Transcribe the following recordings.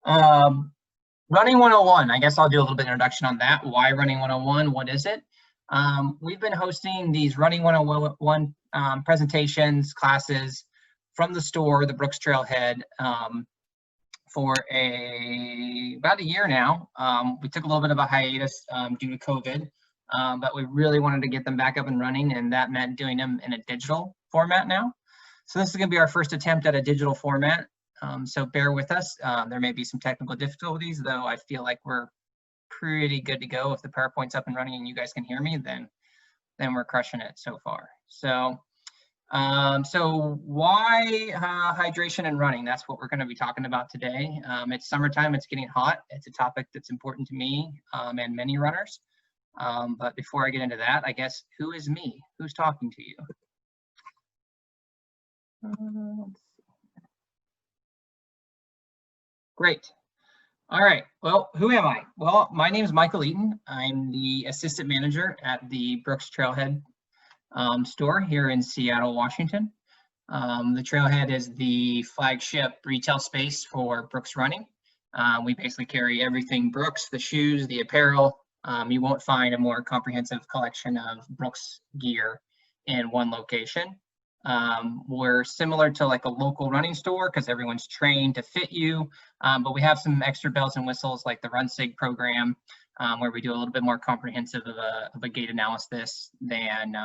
Um, Running 101, I guess I'll do a little bit of introduction on that. Why Running 101? What is it? We've been hosting these Running 101 presentations, classes from the store, the Brooks Trailhead, for about a year now. We took a little bit of a hiatus due to COVID, but we really wanted to get them back up and running, and that meant doing them in a digital format now. So this is going to be our first attempt at a digital format. So bear with us. There may be some technical difficulties, though I feel like we're pretty good to go. If the PowerPoint's up and running and you guys can hear me, then we're crushing it so far. So why hydration and running? That's what we're going to be talking about today. It's summertime, it's getting hot. It's a topic that's important to me and many runners. But before I get into that, I guess, who is me? Who's talking to you? Great. All right. Well, who am I? Well, my name is Michael Eaton. I'm the assistant manager at the Brooks Trailhead store here in Seattle, Washington. The Trailhead is the flagship retail space for Brooks Running. We basically carry everything Brooks, the shoes, the apparel. You won't find a more comprehensive collection of Brooks gear in one location. We're similar to like a local running store because everyone's trained to fit you, but we have some extra bells and whistles like the Run Sig program, where we do a little bit more comprehensive of a gait analysis than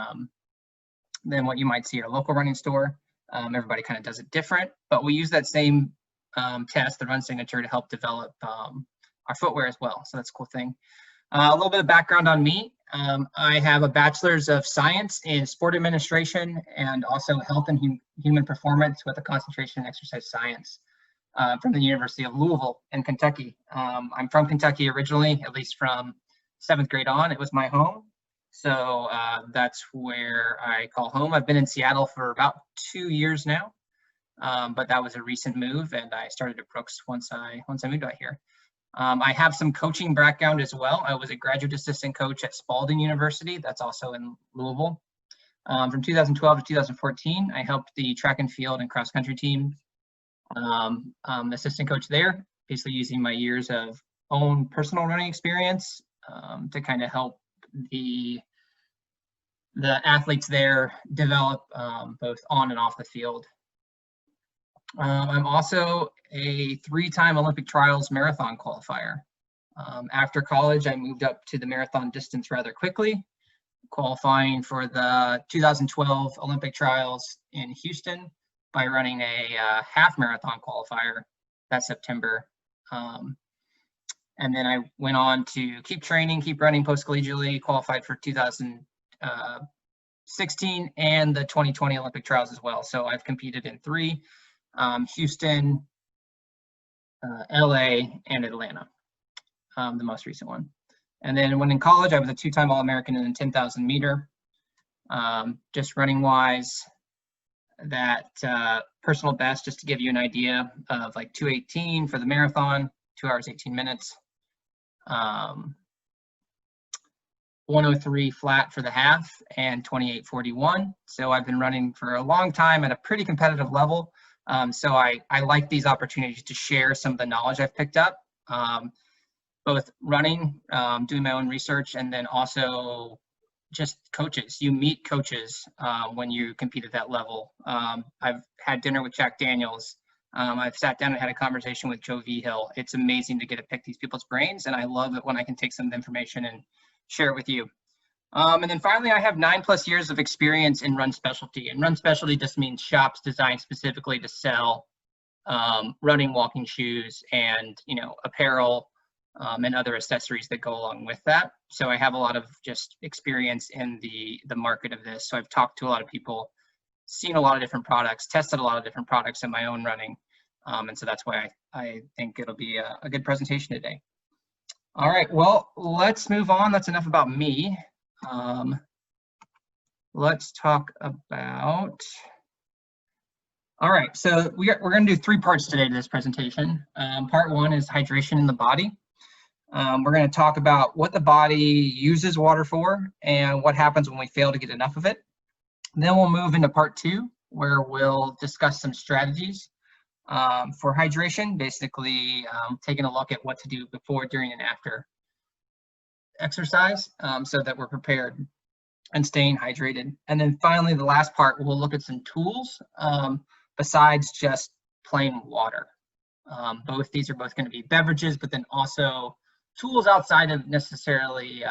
what you might see at a local running store. Everybody kind of does it different, but we use that same test, the run signature, to help develop our footwear as well. So that's a cool thing. A little bit of background on me. I have a bachelor's of science in sport administration and also health and human performance with a concentration in exercise science from the University of Louisville in Kentucky. I'm from Kentucky originally, at least from 7th grade on. It was my home. So that's where I call home. I've been in Seattle for about 2 years now, but that was a recent move, and I started at Brooks once I moved out here. I have some coaching background as well. I was a graduate assistant coach at Spalding University. That's also in Louisville. From 2012 to 2014, I helped the track and field and cross country team assistant coach there, basically using my years of own personal running experience to kind of help the athletes there develop both on and off the field. I'm also a 3-time Olympic trials marathon qualifier. After college, I moved up to the marathon distance rather quickly, qualifying for the 2012 Olympic trials in Houston by running a half marathon qualifier that September. And then I went on to keep training, keep running post-collegiately, qualified for 2016 and the 2020 Olympic trials as well. So I've competed in 3. Houston, LA, and Atlanta, the most recent one. And then when in college, I was a 2-time All-American in the 10,000 meter. Just running wise, that personal best, just to give you an idea, of like 2:18 for the marathon, 2 hours, 18 minutes. 1:03 flat for the half and 28:41. So I've been running for a long time at a pretty competitive level. So I like these opportunities to share some of the knowledge I've picked up, both running, doing my own research, and then also just coaches. You meet coaches when you compete at that level. I've had dinner with Jack Daniels. I've sat down and had a conversation with Joe Vigil. It's amazing to get to pick these people's brains, and I love it when I can take some of the information and share it with you. And then finally, I have 9+ years of experience in run specialty. And run specialty just means shops designed specifically to sell running, walking shoes, and apparel and other accessories that go along with that. So I have a lot of just experience in the market of this. So I've talked to a lot of people, seen a lot of different products, tested a lot of different products in my own running. And so that's why I think it'll be a good presentation today. All right, well, let's move on. That's enough about me. Let's talk about, all right, so we're going to do 3 parts today to this presentation. Part 1 is hydration in the body. We're going to talk about what the body uses water for and what happens when we fail to get enough of it. Then we'll move into part 2, where we'll discuss some strategies For hydration, basically taking a look at what to do before, during, and after exercise so that we're prepared and staying hydrated. And then finally, the last part, we'll look at some tools besides just plain water. Both these are both going to be beverages, but then also tools outside of necessarily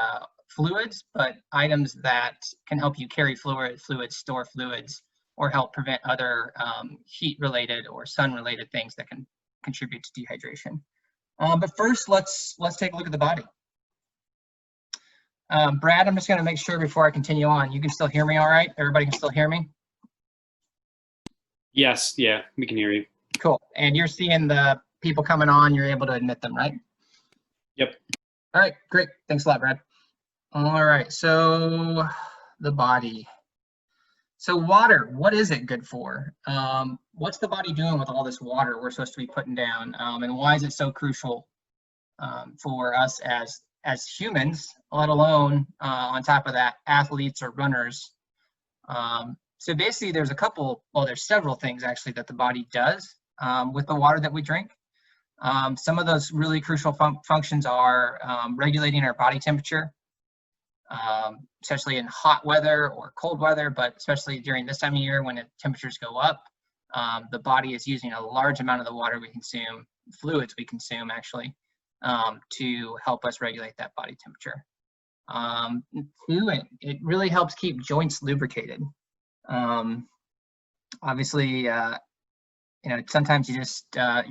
fluids, but items that can help you carry fluids, store fluids, or help prevent other heat-related or sun-related things that can contribute to dehydration. But first, let's take a look at the body. Brad, I'm just going to make sure before I continue on, you can still hear me all right? Everybody can still hear me? Yes, yeah, we can hear you. Cool. And you're seeing the people coming on, you're able to admit them, right? Yep. All right, great. Thanks a lot, Brad. All right, so the body. So water, what is it good for? What's the body doing with all this water we're supposed to be putting down? And why is it so crucial for us as humans, let alone on top of that, athletes or runners? So basically there's there's several things actually that the body does with the water that we drink. Some of those really crucial functions are regulating our body temperature, especially in hot weather or cold weather, but especially during this time of year when temperatures go up, the body is using a large amount of the water we consume, fluids we consume actually, to help us regulate that body temperature. It really helps keep joints lubricated. Obviously, sometimes you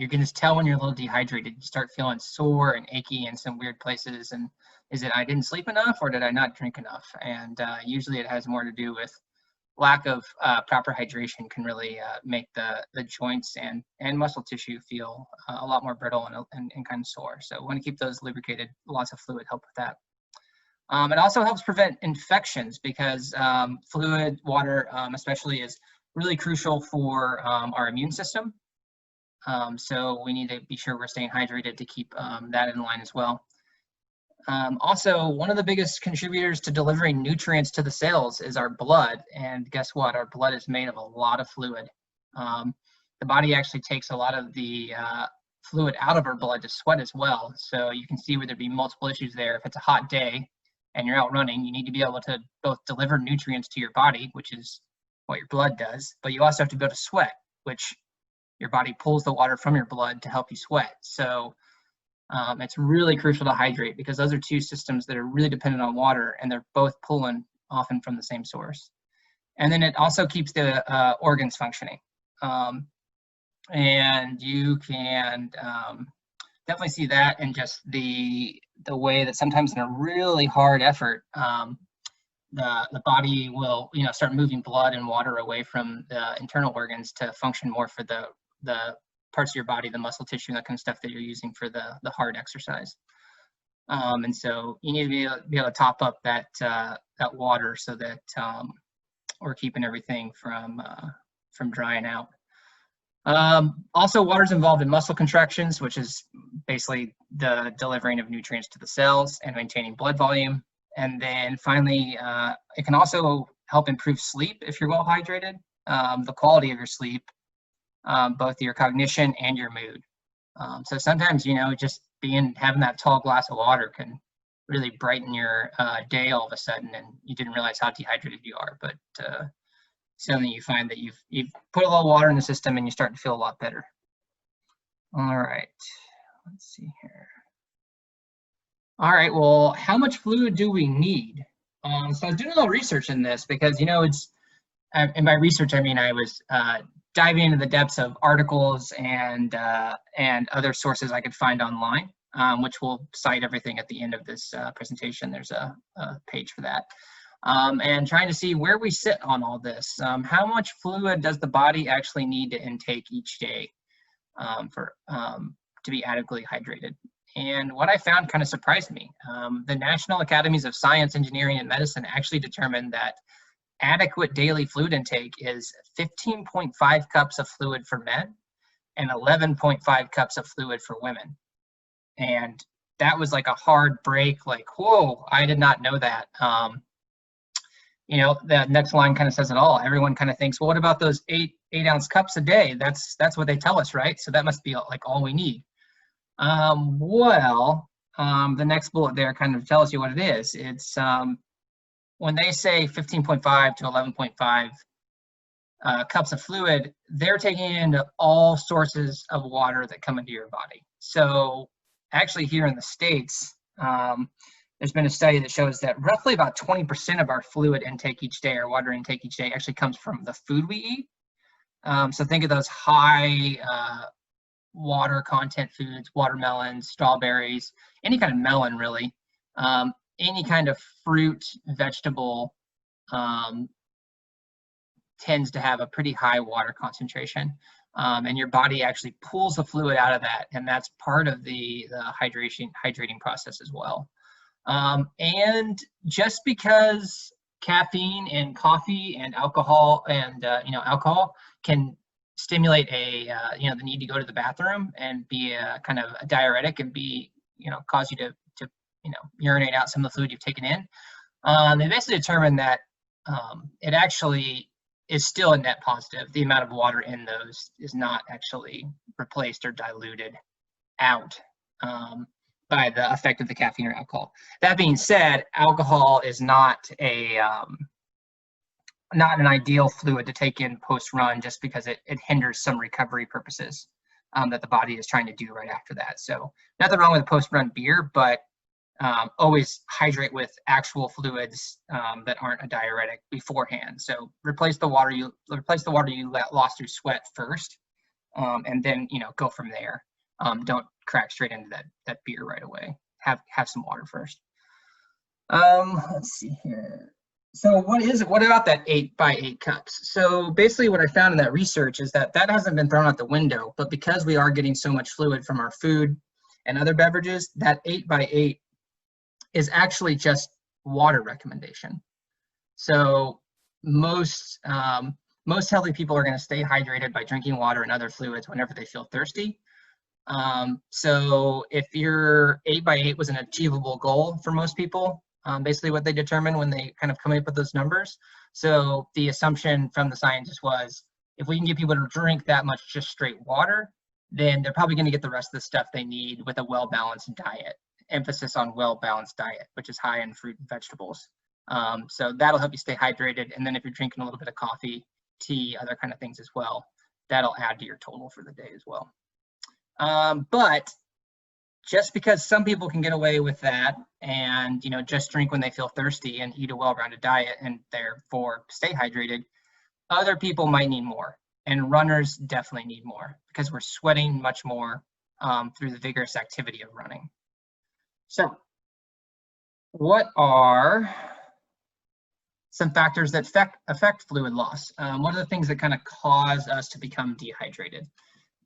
can just tell when you're a little dehydrated. You start feeling sore and achy in some weird places. And is it I didn't sleep enough or did I not drink enough? And usually it has more to do with lack of proper hydration can really make the joints and muscle tissue feel a lot more brittle and kind of sore. So we want to keep those lubricated. Lots of fluid help with that. It also helps prevent infections because fluid, water especially, is really crucial for our immune system. So we need to be sure we're staying hydrated to keep that in line as well. Also, one of the biggest contributors to delivering nutrients to the cells is our blood. And guess what? Our blood is made of a lot of fluid. The body actually takes a lot of the fluid out of our blood to sweat as well. So you can see where there'd be multiple issues there. If it's a hot day and you're out running, you need to be able to both deliver nutrients to your body, which is what your blood does, but you also have to be able to sweat, which your body pulls the water from your blood to help you sweat. So it's really crucial to hydrate because those are two systems that are really dependent on water and they're both pulling often from the same source. And then it also keeps the organs functioning. And you can definitely see that in just the way that sometimes in a really hard effort, the body will start moving blood and water away from the internal organs to function more for the parts of your body, the muscle tissue, that kind of stuff that you're using for the hard exercise. And so you need to be able to top up that water so that we're keeping everything from drying out. Also, water is involved in muscle contractions, which is basically the delivering of nutrients to the cells and maintaining blood volume. And then finally, it can also help improve sleep if you're well hydrated, the quality of your sleep, both your cognition and your mood. So sometimes, just having that tall glass of water can really brighten your day all of a sudden, and you didn't realize how dehydrated you are. But suddenly you find that you've put a little water in the system and you start to feel a lot better. All right, let's see here. All right, well, how much fluid do we need? So I was doing a little research in this because, in my research, I mean, I was diving into the depths of articles and other sources I could find online, which we'll cite everything at the end of this presentation. There's a page for that. And trying to see where we sit on all this. How much fluid does the body actually need to intake each day to be adequately hydrated? And what I found kind of surprised me. The National Academies of Science, Engineering, and Medicine actually determined that adequate daily fluid intake is 15.5 cups of fluid for men and 11.5 cups of fluid for women. And that was like a hard break, like, whoa, I did not know that. you know, that next line kind of says it all. Everyone kind of thinks, well, what about those 8-ounce cups a day? That's what they tell us, right? So that must be like all we need. The next bullet there kind of tells you what it is. It's when they say 15.5 to 11.5 cups of fluid, they're taking into all sources of water that come into your body. So actually here in the States, there's been a study that shows that roughly about 20% of our fluid intake each day, or water intake each day, actually comes from the food we eat. So think of those high water content foods, watermelons, strawberries, any kind of melon really, any kind of fruit, vegetable, tends to have a pretty high water concentration. And your body actually pulls the fluid out of that, and that's part of the hydrating process as well. And just because caffeine and coffee and alcohol and alcohol can stimulate the need to go to the bathroom and be a kind of a diuretic and be cause you to urinate out some of the fluid you've taken in. They basically determined that it actually is still a net positive. The amount of water in those is not actually replaced or diluted out by the effect of the caffeine or alcohol. That being said, alcohol is not an ideal fluid to take in post-run, just because it hinders some recovery purposes that the body is trying to do right after that. So nothing wrong with a post-run beer, but always hydrate with actual fluids that aren't a diuretic beforehand. So replace the water you lost through sweat first, and then go from there. Don't crack straight into that beer right away. Have some water first. Let's see here. So what about that 8x8 cups? So basically what I found in that research is that hasn't been thrown out the window, but because we are getting so much fluid from our food and other beverages, that 8x8 is actually just water recommendation. So most healthy people are going to stay hydrated by drinking water and other fluids whenever they feel thirsty. So if your 8x8 was an achievable goal for most people, basically what they determined when they kind of come up with those numbers. So the assumption from the scientists was, if we can get people to drink that much just straight water, then they're probably going to get the rest of the stuff they need with a well-balanced diet. Emphasis on well-balanced diet, which is high in fruit and vegetables. So that'll help you stay hydrated. And then if you're drinking a little bit of coffee, tea, other kind of things as well, that'll add to your total for the day as well. But just because some people can get away with that and just drink when they feel thirsty and eat a well-rounded diet and therefore stay hydrated, other people might need more, and runners definitely need more because we're sweating much more through the vigorous activity of running. So what are some factors that affect fluid loss? What are the things that kind of cause us to become dehydrated?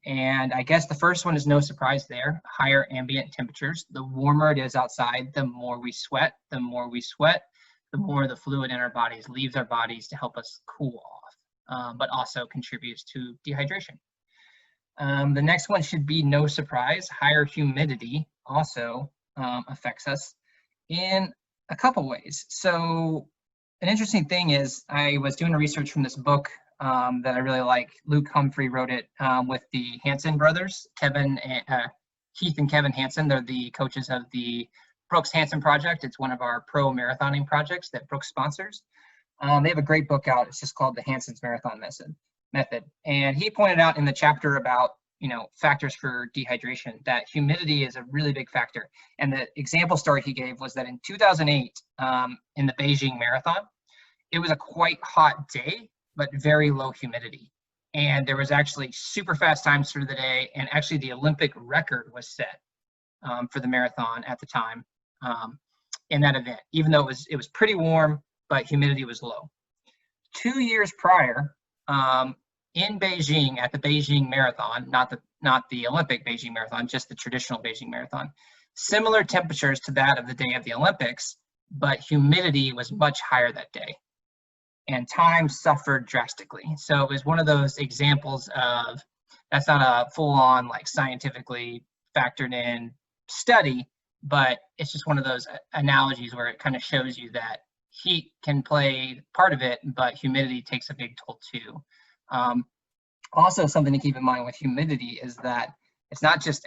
And I guess the first one is no surprise there: higher ambient temperatures. The warmer it is outside, the more we sweat. The more we sweat, the more the fluid in our bodies leaves our bodies to help us cool off, but also contributes to dehydration. The next one should be no surprise: higher humidity also affects us in a couple ways. So an interesting thing is, I was doing research from this book that I really like. Luke Humphrey wrote it with the Hansen brothers, Keith and Kevin Hansen. They're the coaches of the Brooks Hansen Project. It's one of our pro marathoning projects that Brooks sponsors. They have a great book out. It's just called The Hansen's Marathon Method. And he pointed out in the chapter about factors for dehydration that humidity is a really big factor. And the example story he gave was that in 2008, in the Beijing Marathon, it was a quite hot day, but very low humidity. And there was actually super fast times through the day. And actually the Olympic record was set for the marathon at the time in that event, even though it was pretty warm, but humidity was low. 2 years prior, in Beijing, at the Beijing Marathon, not the Olympic Beijing Marathon, just the traditional Beijing Marathon, similar temperatures to that of the day of the Olympics, but humidity was much higher that day, and time suffered drastically. So it was one of those examples of, that's not a full-on like scientifically factored in study, but it's just one of those analogies where it kind of shows you that heat can play part of it, but humidity takes a big toll too. Also, something to keep in mind with humidity is that it's not just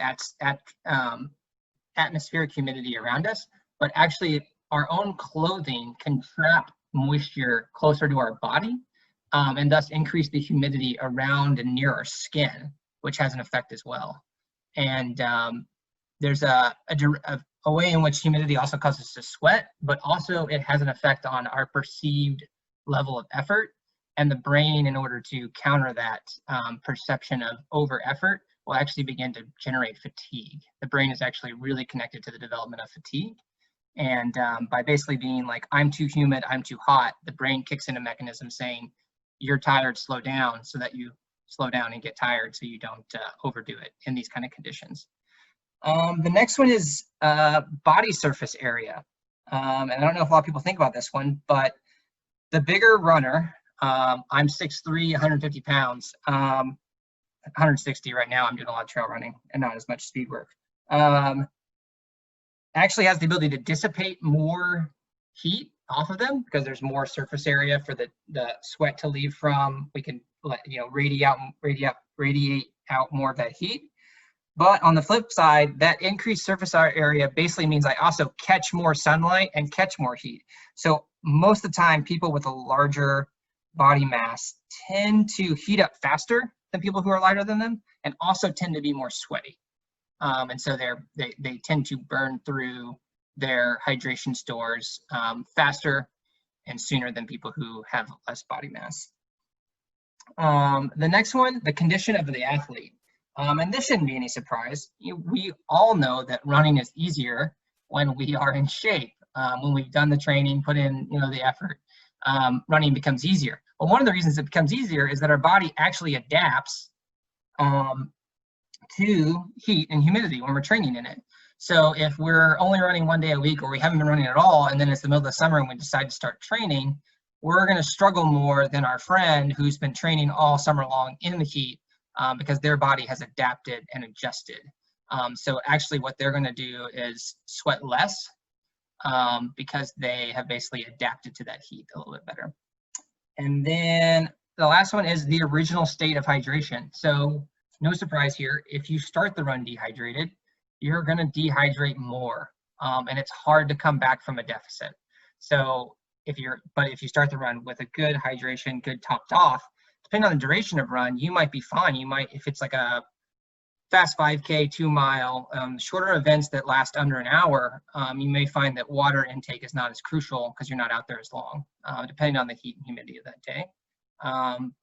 atmospheric humidity around us, but actually our own clothing can trap moisture closer to our body, and thus increase the humidity around and near our skin, which has an effect as well. And there's a way in which humidity also causes us to sweat, but also it has an effect on our perceived level of effort. And the brain, in order to counter that perception of over effort, will actually begin to generate fatigue. The brain is actually really connected to the development of fatigue. And by basically being like, I'm too humid, I'm too hot, the brain kicks in a mechanism saying, you're tired, slow down, so that you slow down and get tired so you don't overdo it in these kind of conditions. The next one is body surface area. And I don't know if a lot of people think about this one, but the bigger runner, I'm 6'3", 150 pounds, 160 right now. I'm doing a lot of trail running and not as much speed work. Actually has the ability to dissipate more heat off of them because there's more surface area for the sweat to leave from. We can let, radiate out more of that heat. But on the flip side, that increased surface area basically means I also catch more sunlight and catch more heat. So most of the time, people with a larger body mass tend to heat up faster than people who are lighter than them, and also tend to be more sweaty. And so they tend to burn through their hydration stores faster and sooner than people who have less body mass. The next one, the condition of the athlete. And this shouldn't be any surprise. We all know that running is easier when we are in shape. When we've done the training, put in the effort, running becomes easier. But one of the reasons it becomes easier is that our body actually adapts to heat and humidity when we're training in it. So if we're only running 1 day a week, or we haven't been running at all, and then it's the middle of the summer and we decide to start training, we're going to struggle more than our friend who's been training all summer long in the heat, because their body has adapted and adjusted. So actually what they're going to do is sweat less, because they have basically adapted to that heat a little bit better. And then the last one is the original state of hydration. So no surprise here, if you start the run dehydrated, you're going to dehydrate more, and it's hard to come back from a deficit. So if you start the run with a good hydration, good topped off, depending on the duration of run, you might be fine. You might, if it's like a fast 5K, 2 mile, shorter events that last under an hour, you may find that water intake is not as crucial because you're not out there as long, depending on the heat and humidity of that day.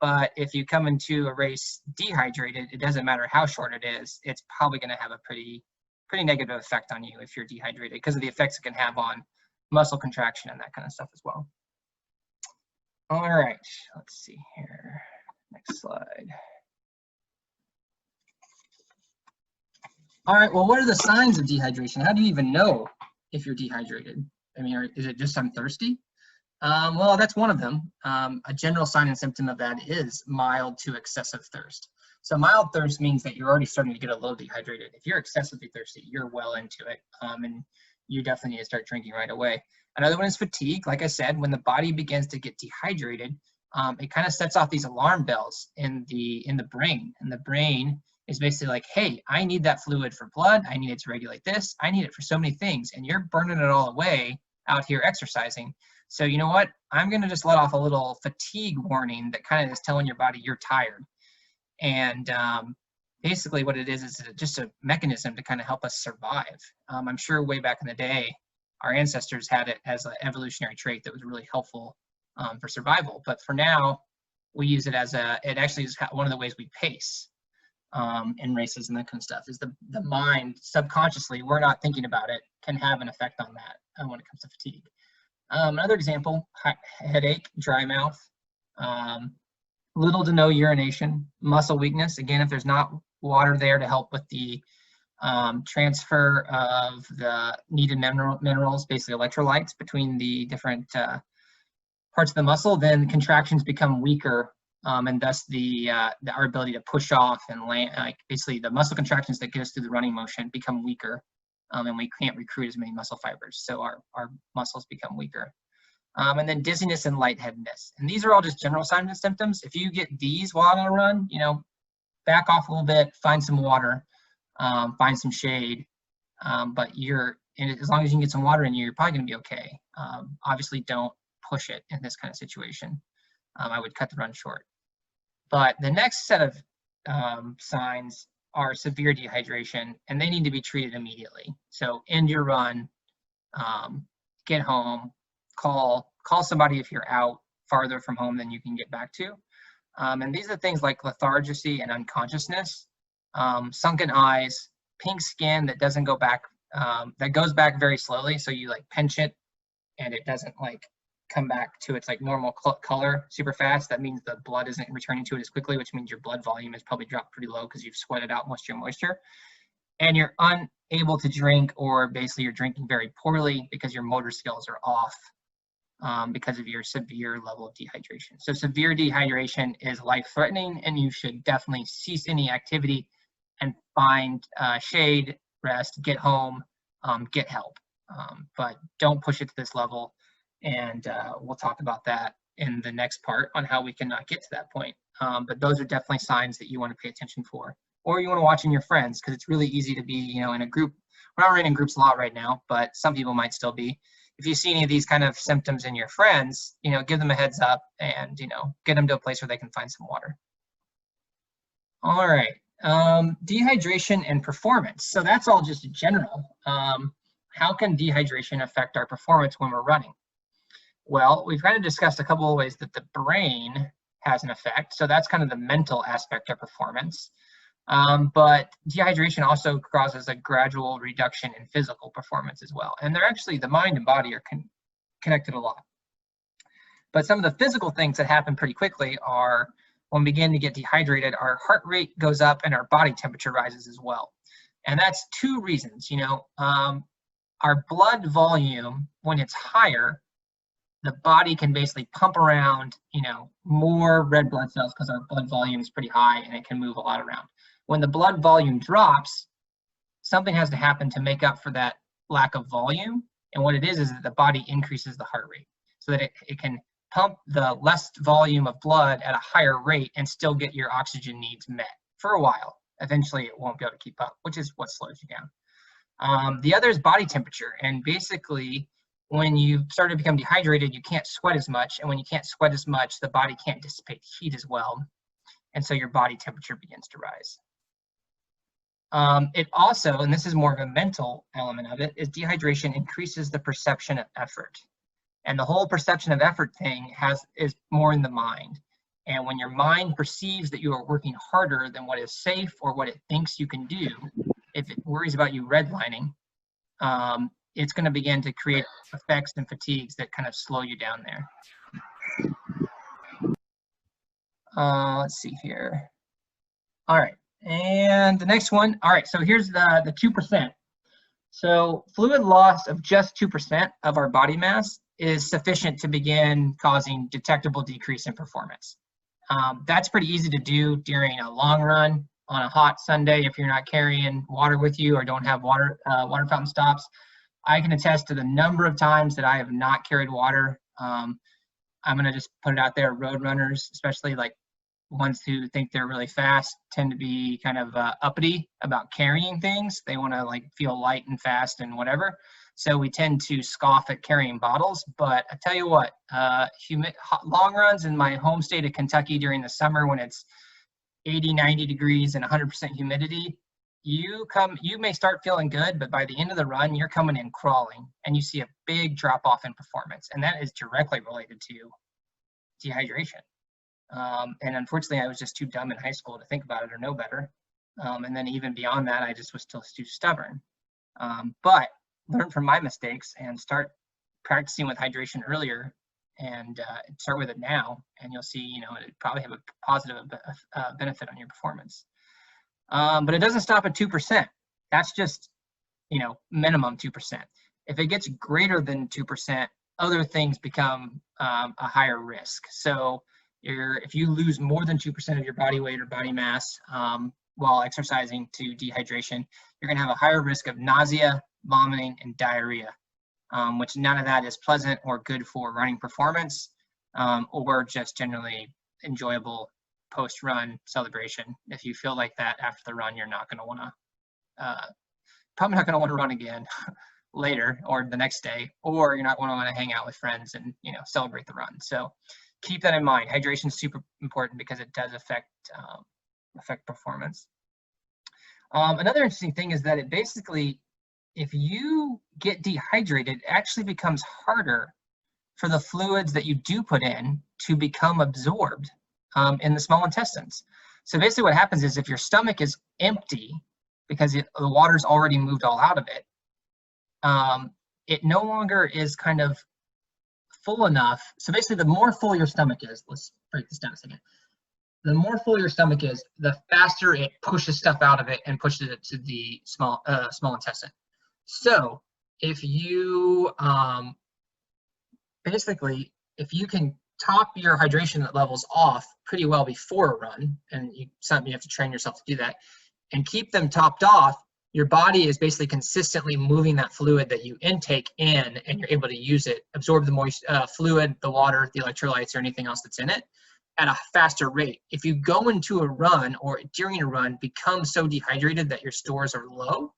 But if you come into a race dehydrated, it doesn't matter how short it is, it's probably going to have a pretty negative effect on you if you're dehydrated, because of the effects it can have on muscle contraction and that kind of stuff as well. All right, let's see here. Next slide. All right, well, what are the signs of dehydration? How do you even know if you're dehydrated? I mean, is it just I'm thirsty? Well, that's one of them. A general sign and symptom of that is mild to excessive thirst. So mild thirst means that you're already starting to get a little dehydrated. If you're excessively thirsty, you're well into it, and you definitely need to start drinking right away. Another one is fatigue. Like I said, when the body begins to get dehydrated, it kind of sets off these alarm bells in the brain, and the brain is basically like, hey, I need that fluid for blood. I need it to regulate this. I need it for so many things, and you're burning it all away out here exercising. So you know what? I'm going to just let off a little fatigue warning that kind of is telling your body you're tired. And basically what it is just a mechanism to kind of help us survive. I'm sure way back in the day, our ancestors had it as an evolutionary trait that was really helpful for survival. But for now, we use it as it actually is one of the ways we pace in races and that kind of stuff. Is the mind subconsciously, we're not thinking about it, can have an effect on that when it comes to fatigue. Another example, headache, dry mouth, little to no urination, muscle weakness. Again, if there's not water there to help with the transfer of the needed minerals, basically electrolytes, between the different parts of the muscle, then contractions become weaker, and thus our ability to push off and land, like basically the muscle contractions that get us through the running motion become weaker. And we can't recruit as many muscle fibers, so our muscles become weaker. and then dizziness and lightheadedness. And these are all just general signs and symptoms. If you get these while on a run, back off a little bit, find some water, find some shade. But as long as you can get some water in you, you're probably going to be okay. Obviously, don't push it in this kind of situation. I would cut the run short. But the next set of signs are severe dehydration, and they need to be treated immediately. So end your run, get home, call somebody if you're out farther from home than you can get back to. And these are things like lethargy and unconsciousness, sunken eyes, pink skin that doesn't go back, that goes back very slowly. So you like pinch it and it doesn't like come back to its like normal color super fast. That means the blood isn't returning to it as quickly, which means your blood volume has probably dropped pretty low because you've sweated out most of your moisture. And you're unable to drink, or basically you're drinking very poorly because your motor skills are off because of your severe level of dehydration. So severe dehydration is life-threatening, and you should definitely cease any activity and find shade, rest, get home, get help. But don't push it to this level. And we'll talk about that in the next part on how we can get to that point. But those are definitely signs that you want to pay attention for, or you want to watch in your friends, because it's really easy to be, in a group. We're not running in groups a lot right now, but some people might still be. If you see any of these kind of symptoms in your friends, give them a heads up and, get them to a place where they can find some water. All right, dehydration and performance. So that's all just general. How can dehydration affect our performance when we're running? Well, we've kind of discussed a couple of ways that the brain has an effect. So that's kind of the mental aspect of performance. But dehydration also causes a gradual reduction in physical performance as well. And they're actually, the mind and body are connected a lot. But some of the physical things that happen pretty quickly are when we begin to get dehydrated, our heart rate goes up and our body temperature rises as well. And that's two reasons. Our blood volume, when it's higher, the body can basically pump around, more red blood cells because our blood volume is pretty high and it can move a lot around. When the blood volume drops, something has to happen to make up for that lack of volume. And what it is that the body increases the heart rate so that it can pump the less volume of blood at a higher rate and still get your oxygen needs met for a while. Eventually, it won't be able to keep up, which is what slows you down. The other is body temperature. And basically, when you start to become dehydrated, you can't sweat as much. And when you can't sweat as much, the body can't dissipate heat as well. And so your body temperature begins to rise. It also, and this is more of a mental element of it, is dehydration increases the perception of effort. And the whole perception of effort thing is more in the mind. And when your mind perceives that you are working harder than what is safe or what it thinks you can do, if it worries about you redlining, it's going to begin to create effects and fatigues that kind of slow you down there. Let's see here. All right, and the next one. All right, so here's the 2%. So fluid loss of just 2% of our body mass is sufficient to begin causing detectable decrease in performance. That's pretty easy to do during a long run on a hot Sunday if you're not carrying water with you or don't have water fountain stops. I can attest to the number of times that I have not carried water. I'm gonna just put it out there, road runners, especially like ones who think they're really fast, tend to be kind of uppity about carrying things. They wanna like feel light and fast and whatever. So we tend to scoff at carrying bottles, but I tell you what, long runs in my home state of Kentucky during the summer when it's 80, 90 degrees and 100% humidity, you may start feeling good, but by the end of the run, you're coming in crawling and you see a big drop off in performance. And that is directly related to dehydration. And unfortunately, I was just too dumb in high school to think about it or know better. And then even beyond that, I just was still too stubborn. But learn from my mistakes and start practicing with hydration earlier and start with it now. And you'll see, it probably have a positive benefit on your performance. But it doesn't stop at 2%. That's just, minimum 2%. If it gets greater than 2%, other things become a higher risk. So if you lose more than 2% of your body weight or body mass while exercising to dehydration, you're going to have a higher risk of nausea, vomiting, and diarrhea. which none of that is pleasant or good for running performance, or just generally enjoyable post-run celebration. If you feel like that after the run, you're not going to want to, probably not going to want to run again later or the next day, or you're not going to want to hang out with friends and celebrate the run. So keep that in mind. Hydration is super important because it does affect performance. Another interesting thing is that it basically, if you get dehydrated, it actually becomes harder for the fluids that you do put in to become absorbed in the small intestines. So basically what happens is if your stomach is empty because the water's already moved all out of it, it no longer is kind of full enough. So basically the more full your stomach is, let's break this down a second. The more full your stomach is, the faster it pushes stuff out of it and pushes it to the small intestine. So if you basically, if you can top your hydration levels off pretty well before a run, and you have to train yourself to do that, and keep them topped off, your body is basically consistently moving that fluid that you intake in, and you're able to use it, absorb the moist fluid, the water, the electrolytes, or anything else that's in it at a faster rate. If you go into a run or during a run become so dehydrated that your stores are low,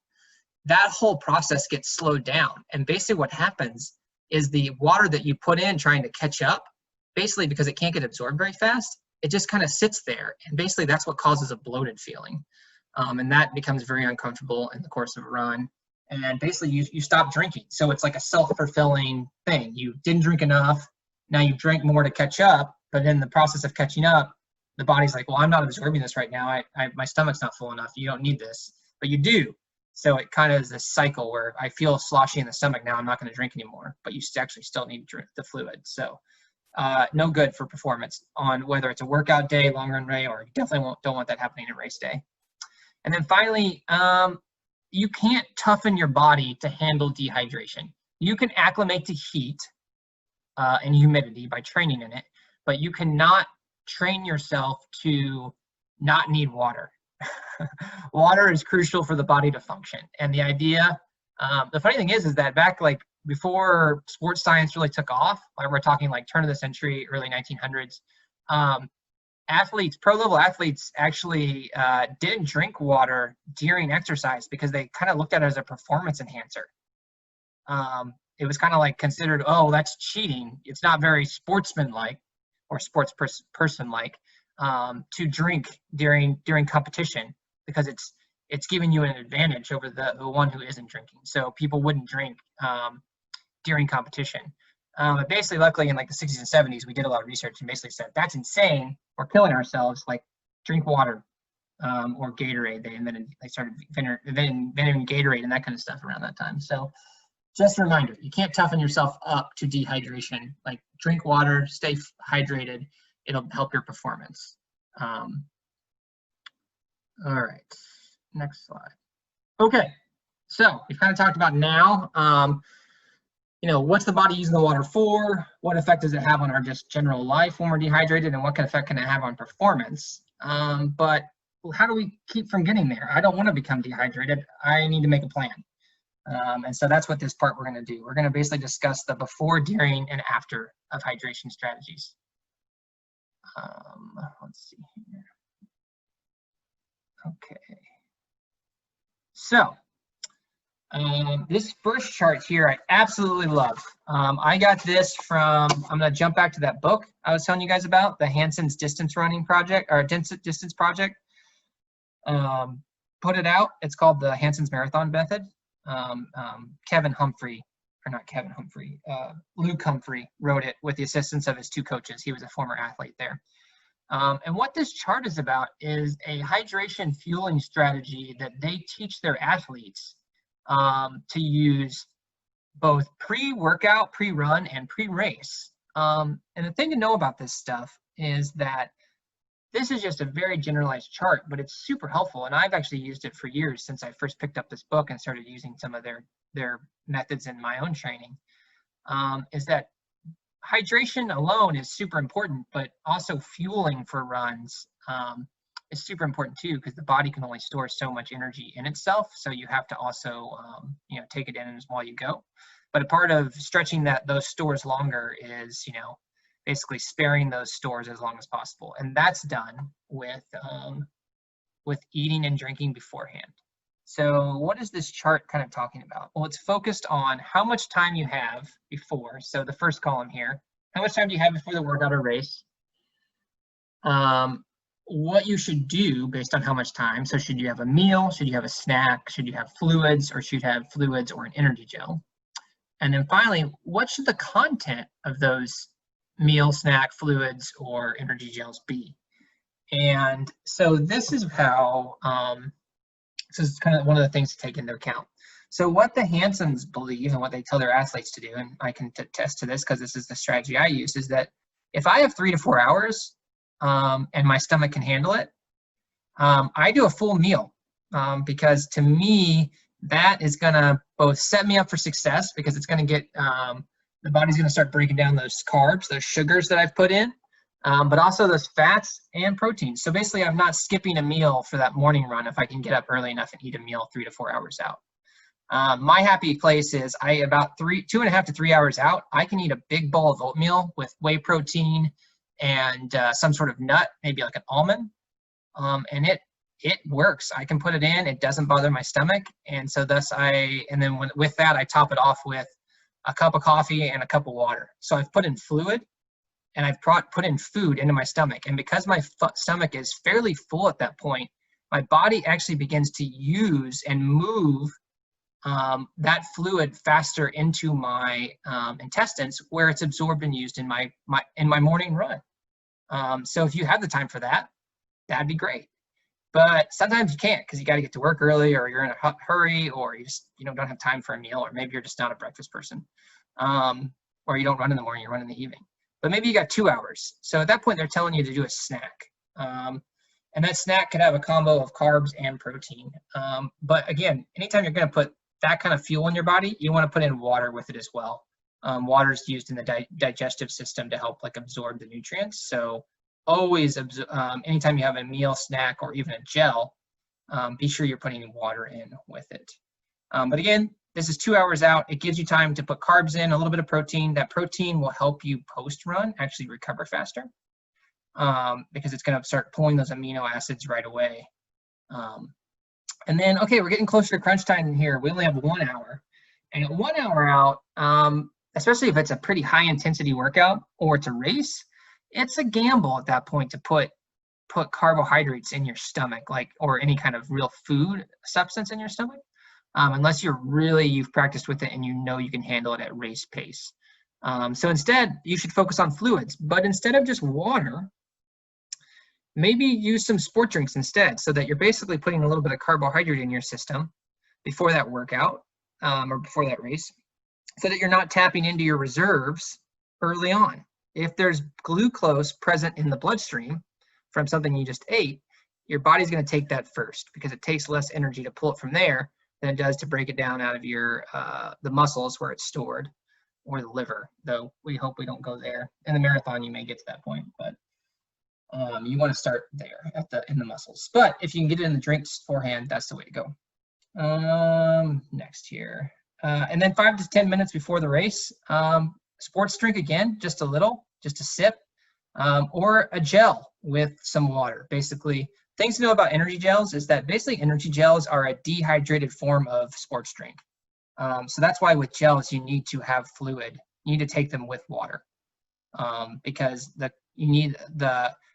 that whole process gets slowed down. And basically what happens is the water that you put in trying to catch up, basically because it can't get absorbed very fast, it just kind of sits there. And basically that's what causes a bloated feeling. And that becomes very uncomfortable in the course of a run. And basically you stop drinking. So it's like a self-fulfilling thing. You didn't drink enough, now you drink more to catch up, but in the process of catching up, the body's like, well, I'm not absorbing this right now. My stomach's not full enough. You don't need this, but you do. So it kind of is this cycle where I feel sloshy in the stomach now, I'm not going to drink anymore, but you actually still need to drink the fluid. So no good for performance on whether it's a workout day, long run day, or you definitely don't want that happening in race day. And then finally, you can't toughen your body to handle dehydration. You can acclimate to heat and humidity by training in it, but you cannot train yourself to not need water. Water is crucial for the body to function. And the idea, the funny thing is that back like before sports science really took off, like we're talking like turn of the century, early 1900s, pro level athletes actually didn't drink water during exercise because they kind of looked at it as a performance enhancer. It was kind of like considered, oh, that's cheating. It's not very sportsman-like or sports person-like to drink during competition because it's giving you an advantage over the one who isn't drinking. So people wouldn't drink during competition. But basically, luckily, in like the 60s and 70s, we did a lot of research and basically said, that's insane. We're killing ourselves. Like, drink water or Gatorade. They started inventing Gatorade and that kind of stuff around that time. So just a reminder, you can't toughen yourself up to dehydration. Like, drink water, stay hydrated. It'll help your performance. All right, next slide. Okay, so we've kind of talked about now, what's the body using the water for? What effect does it have on our just general life when we're dehydrated, and what kind of effect can it have on performance? But how do we keep from getting there? I don't want to become dehydrated. I need to make a plan. And so that's what this part we're going to do. We're going to basically discuss the before, during, and after of hydration strategies. Let's see here. Okay. So this first chart here, I absolutely love. I got this from, I'm going to jump back to that book I was telling you guys about, the Hanson's Distance Running Project, or Distance Project. Put it out. It's called the Hanson's Marathon Method. Luke Humphrey wrote it with the assistance of his two coaches. He was a former athlete there. And what this chart is about is a hydration fueling strategy that they teach their athletes to use both pre-workout, pre-run, and pre-race. And the thing to know about this stuff is that this is just a very generalized chart, but it's super helpful. And I've actually used it for years since I first picked up this book and started using some of their methods in my own training. Is that hydration alone is super important, but also fueling for runs is super important too, because the body can only store so much energy in itself. So you have to also, take it in while you go. But a part of stretching those stores longer is, basically sparing those stores as long as possible. And that's done with eating and drinking beforehand. So what is this chart kind of talking about? Well, it's focused on how much time you have before. So the first column here, how much time do you have before the workout or race? What you should do based on how much time. So should you have a meal? Should you have a snack? Should you have fluids, or should you have fluids or an energy gel? And then finally, what should the content of those meal, snack, fluids, or energy gels be? And so this is how, this is kind of one of the things to take into account. So what the Hansons believe and what they tell their athletes to do, and I can attest to this because this is the strategy I use, is that if I have 3 to 4 hours and my stomach can handle it, I do a full meal because to me, that is gonna both set me up for success because it's gonna get, the body's gonna start breaking down those carbs, those sugars that I've put in, but also those fats and proteins. So basically I'm not skipping a meal for that morning run if I can get up early enough and eat a meal 3 to 4 hours out. My happy place is about 2.5 to 3 hours out, I can eat a big bowl of oatmeal with whey protein and some sort of nut, maybe like an almond, and it works. I can put it in, it doesn't bother my stomach, and so thus with that I top it off with a cup of coffee and a cup of water. So I've put in fluid and I've put in food into my stomach, and because my stomach is fairly full at that point, my body actually begins to use and move that fluid faster into my intestines, where it's absorbed and used in my morning run. So if you have the time for that, that'd be great. But sometimes you can't because you got to get to work early, or you're in a hurry, or you just don't have time for a meal, or maybe you're just not a breakfast person, or you don't run in the morning, you run in the evening. But maybe you got 2 hours. So at that point, they're telling you to do a snack. And that snack could have a combo of carbs and protein. But again, anytime you're going to put that kind of fuel in your body, you want to put in water with it as well. Water is used in the digestive system to help absorb the nutrients. So always, anytime you have a meal, snack, or even a gel, be sure you're putting water in with it. But again, this is 2 hours out. It gives you time to put carbs in, a little bit of protein. That protein will help you post-run actually recover faster because it's going to start pulling those amino acids right away. And then, okay, we're getting closer to crunch time here. We only have 1 hour. And at 1 hour out, especially if it's a pretty high intensity workout or it's a race, it's a gamble at that point to put carbohydrates in your stomach, or any kind of real food substance in your stomach, unless you've practiced with it and you can handle it at race pace. So instead, you should focus on fluids, but instead of just water, maybe use some sport drinks instead, so that you're basically putting a little bit of carbohydrate in your system before that workout or before that race, so that you're not tapping into your reserves early on. If there's glucose present in the bloodstream from something you just ate, your body's going to take that first because it takes less energy to pull it from there than it does to break it down out of your the muscles where it's stored, or the liver, though we hope we don't go there. In the marathon, you may get to that point, but you want to start there in the muscles. But if you can get it in the drinks beforehand, that's the way to go. Next here. And then 5 to 10 minutes before the race, sports drink again, just a little, just a sip, or a gel with some water. Basically, things to know about energy gels is that basically energy gels are a dehydrated form of sports drink. So that's why with gels, you need to have fluid. You need to take them with water because the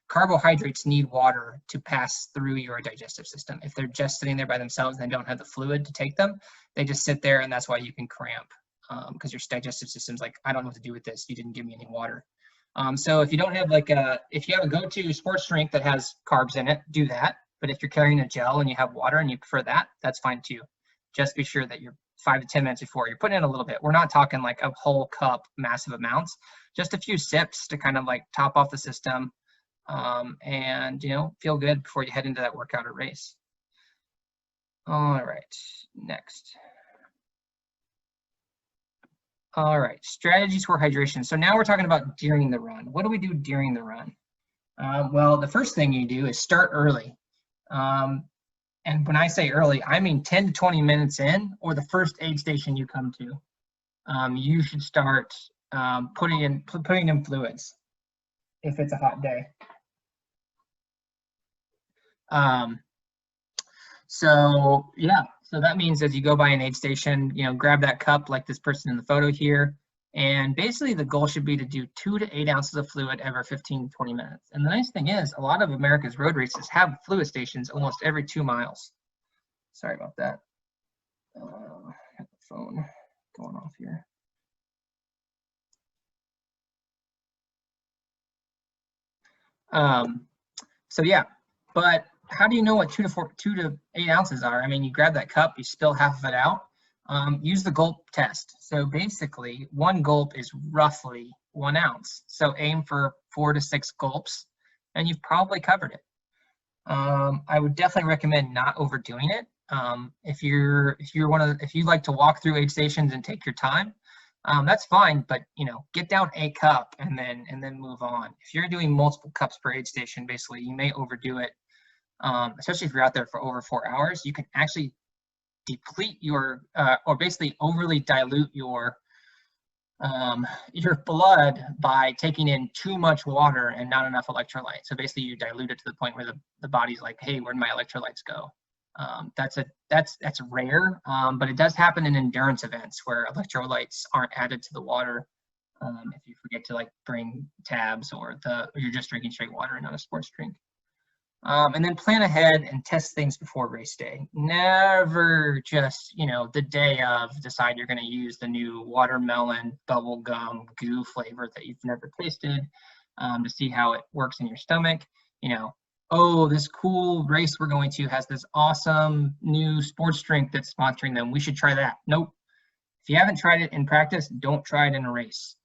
carbohydrates need water to pass through your digestive system. If they're just sitting there by themselves and they don't have the fluid to take them, they just sit there, and that's why you can cramp because your digestive system's like, I don't know what to do with this. You didn't give me any water. So if you don't have if you have a go-to sports drink that has carbs in it, do that. But if you're carrying a gel and you have water and you prefer that, that's fine too. Just be sure that you're 5 to 10 minutes before you're putting in a little bit. We're not talking like a whole cup, massive amounts, just a few sips to kind of top off the system. And feel good before you head into that workout or race. All right, next. All right, strategies for hydration. So now we're talking about during the run. What do we do during the run? Well, the first thing you do is start early. And when I say early, I mean 10 to 20 minutes in, or the first aid station you come to. You should start putting in fluids if it's a hot day. So that means as you go by an aid station, grab that cup like this person in the photo here. And basically the goal should be to do 2 to 8 ounces of fluid every 15 to 20 minutes. And the nice thing is a lot of America's road races have fluid stations almost every 2 miles. Sorry about that. I got the phone going off here. So yeah, but how do you know what 2 to 8 ounces are? I mean, you grab that cup, you spill half of it out. Use the gulp test. So basically, 1 gulp is roughly 1 ounce. So aim for 4 to 6 gulps, and you've probably covered it. I would definitely recommend not overdoing it. If you like to walk through aid stations and take your time, that's fine. But get down a cup and then move on. If you're doing multiple cups per aid station, basically you may overdo it. Especially if you're out there for over 4 hours, you can actually deplete your or basically overly dilute your blood by taking in too much water and not enough electrolytes. So basically you dilute it to the point where the body's like, hey, where'd my electrolytes go? That's rare, but it does happen in endurance events where electrolytes aren't added to the water. If you forget to bring tabs or you're just drinking straight water and not a sports drink. And then plan ahead and test things before race day. Never just, the day of decide you're going to use the new watermelon bubblegum goo flavor that you've never tasted to see how it works in your stomach. Oh, this cool race we're going to has this awesome new sports drink that's sponsoring them. We should try that. Nope. If you haven't tried it in practice, don't try it in a race.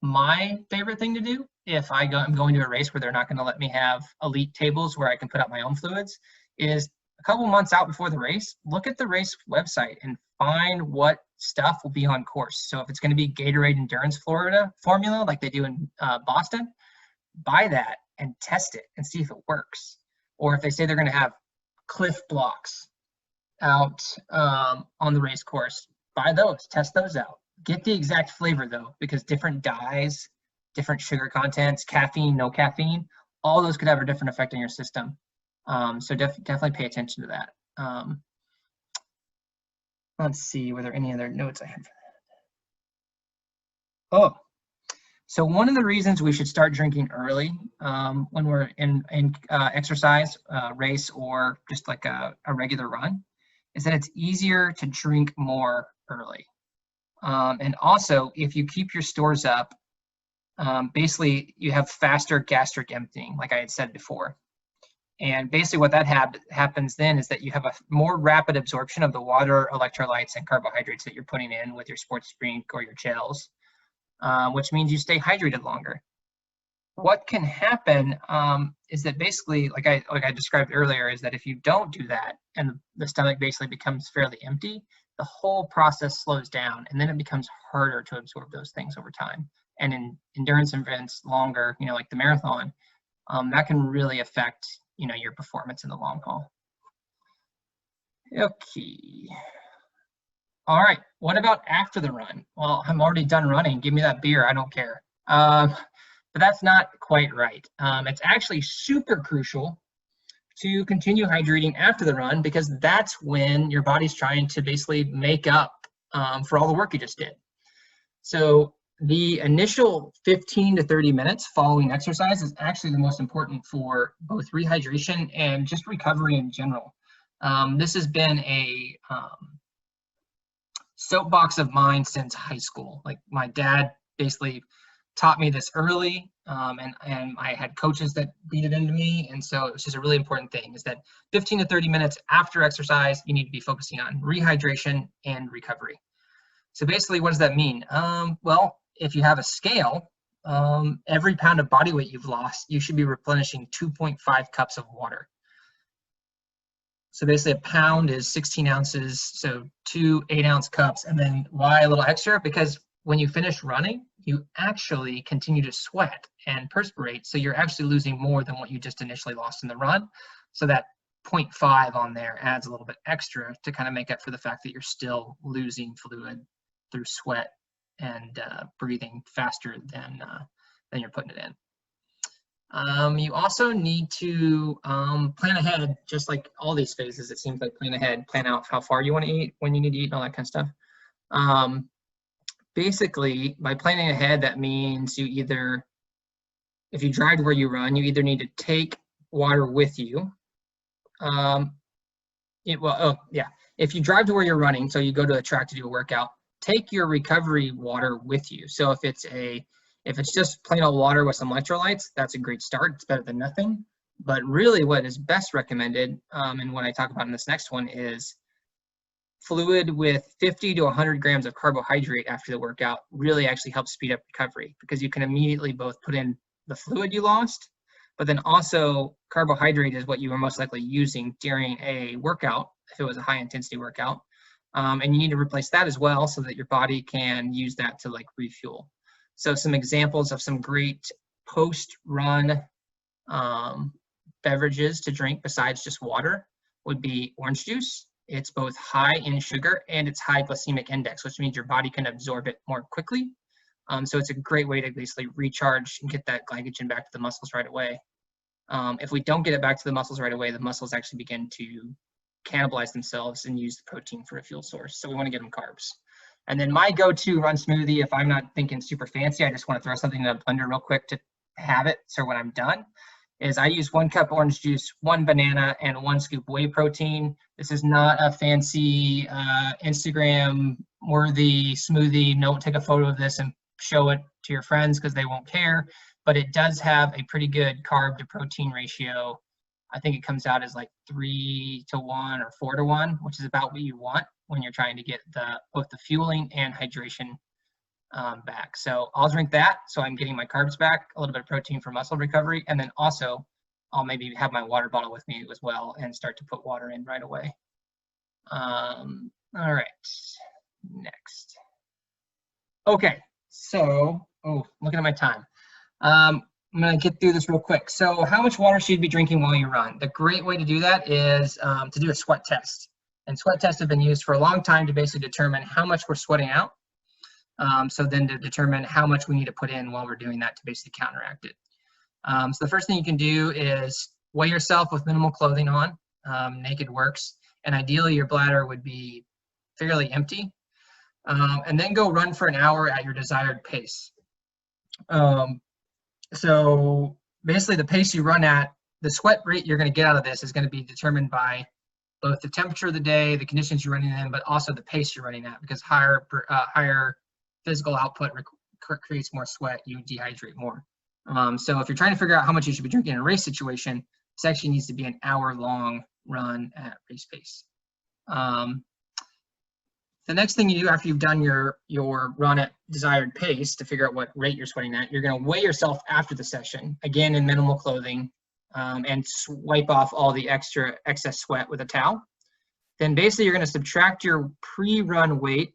My favorite thing to do if I'm going to a race where they're not going to let me have elite tables where I can put out my own fluids is a couple months out before the race, look at the race website and find what stuff will be on course. So if it's going to be Gatorade Endurance formula like they do in Boston, buy that and test it and see if it works. Or if they say they're going to have Cliff blocks out on the race course, buy those, test those out. Get the exact flavor though, because different dyes, different sugar contents, caffeine, no caffeine, all those could have a different effect on your system. So definitely pay attention to that. Let's see, were there any other notes I had for that? Oh, so one of the reasons we should start drinking early when we're in exercise, race, or just like a regular run is that it's easier to drink more early. And also, if you keep your stores up, basically you have faster gastric emptying, like I had said before. And basically what that happens then is that you have a more rapid absorption of the water, electrolytes, and carbohydrates that you're putting in with your sports drink or your gels, which means you stay hydrated longer. What can happen is that basically, like I described earlier, is that if you don't do that and the stomach basically becomes fairly empty, the whole process slows down, and then it becomes harder to absorb those things over time. And in endurance events longer, like the marathon, that can really affect, your performance in the long haul. Okay. All right, what about after the run? Well, I'm already done running. Give me that beer, I don't care. But that's not quite right. It's actually super crucial to continue hydrating after the run because that's when your body's trying to basically make up for all the work you just did. So the initial 15 to 30 minutes following exercise is actually the most important for both rehydration and just recovery in general. This has been a soapbox of mine since high school. Like my dad basically taught me this early, and I had coaches that beat it into me, and so it was just a really important thing is that 15 to 30 minutes after exercise, you need to be focusing on rehydration and recovery. So basically, what does that mean? Well, if you have a scale, every pound of body weight you've lost, you should be replenishing 2.5 cups of water. So basically a pound is 16 ounces, so 2 8-ounce cups. And then why a little extra? Because when you finish running, you actually continue to sweat and perspirate. So you're actually losing more than what you just initially lost in the run. So that 0.5 on there adds a little bit extra to kind of make up for the fact that you're still losing fluid through sweat and breathing faster than you're putting it in. You also need to plan ahead, just like all these phases. It seems like plan ahead, plan out how far you want to eat, when you need to eat, and all that kind of stuff. Basically, by planning ahead, that means you either, if you drive to where you run, you either need to take water with you. If you drive to where you're running, so you go to a track to do a workout, take your recovery water with you. So if it's just plain old water with some electrolytes, that's a great start. It's better than nothing. But really what is best recommended, and what I talk about in this next one, is fluid with 50 to 100 grams of carbohydrate after the workout really actually helps speed up recovery, because you can immediately both put in the fluid you lost, but then also carbohydrate is what you were most likely using during a workout, if it was a high intensity workout. And you need to replace that as well so that your body can use that to like refuel. So some examples of some great post-run beverages to drink besides just water would be orange juice. It's both high in sugar and it's high glycemic index, which means your body can absorb it more quickly. So it's a great way to basically recharge and get that glycogen back to the muscles right away. If we don't get it back to the muscles right away, the muscles actually begin to cannibalize themselves and use the protein for a fuel source. So we want to get them carbs. And then my go-to run smoothie, if I'm not thinking super fancy, I just want to throw something in a blender real quick to have it. So when I'm done, is I use 1 cup orange juice, 1 banana, and 1 scoop whey protein. This is not a fancy Instagram-worthy smoothie. Don't take a photo of this and show it to your friends because they won't care. But it does have a pretty good carb to protein ratio. I think it comes out as like 3 to 1 or 4 to 1, which is about what you want when you're trying to get both the fueling and hydration back. So I'll drink that, so I'm getting my carbs back, a little bit of protein for muscle recovery, and then also I'll maybe have my water bottle with me as well and start to put water in right away. All right, next. Okay, so, looking at my time. I'm gonna get through this real quick. So how much water should you be drinking while you run? The great way to do that is to do a sweat test. And sweat tests have been used for a long time to basically determine how much we're sweating out. So then to determine how much we need to put in while we're doing that to basically counteract it. So the first thing you can do is weigh yourself with minimal clothing on. Naked works. And ideally your bladder would be fairly empty. And then go run for an hour at your desired pace. So basically the pace you run at, the sweat rate you're going to get out of this is going to be determined by both the temperature of the day, the conditions you're running in, but also the pace you're running at, because higher physical output creates more sweat, you dehydrate more. So if you're trying to figure out how much you should be drinking in a race situation, this actually needs to be an hour-long run at race pace. The next thing you do after you've done your run at desired pace to figure out what rate you're sweating at, you're going to weigh yourself after the session, again in minimal clothing, and wipe off all the excess sweat with a towel. Then basically you're going to subtract your pre-run weight,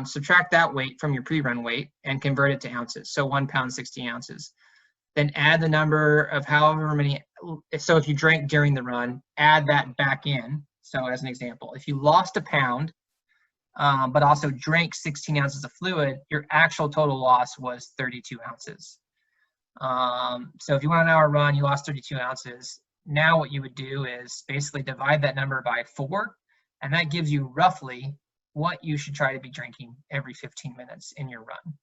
subtract that weight from your pre-run weight and convert it to ounces. So 1 pound, 60 ounces. Then add the number of however many, so if you drank during the run, add that back in. So as an example, if you lost a pound, but also drank 16 ounces of fluid, your actual total loss was 32 ounces. So if you went an hour run, you lost 32 ounces. Now what you would do is basically divide that number by 4, and that gives you roughly what you should try to be drinking every 15 minutes in your run.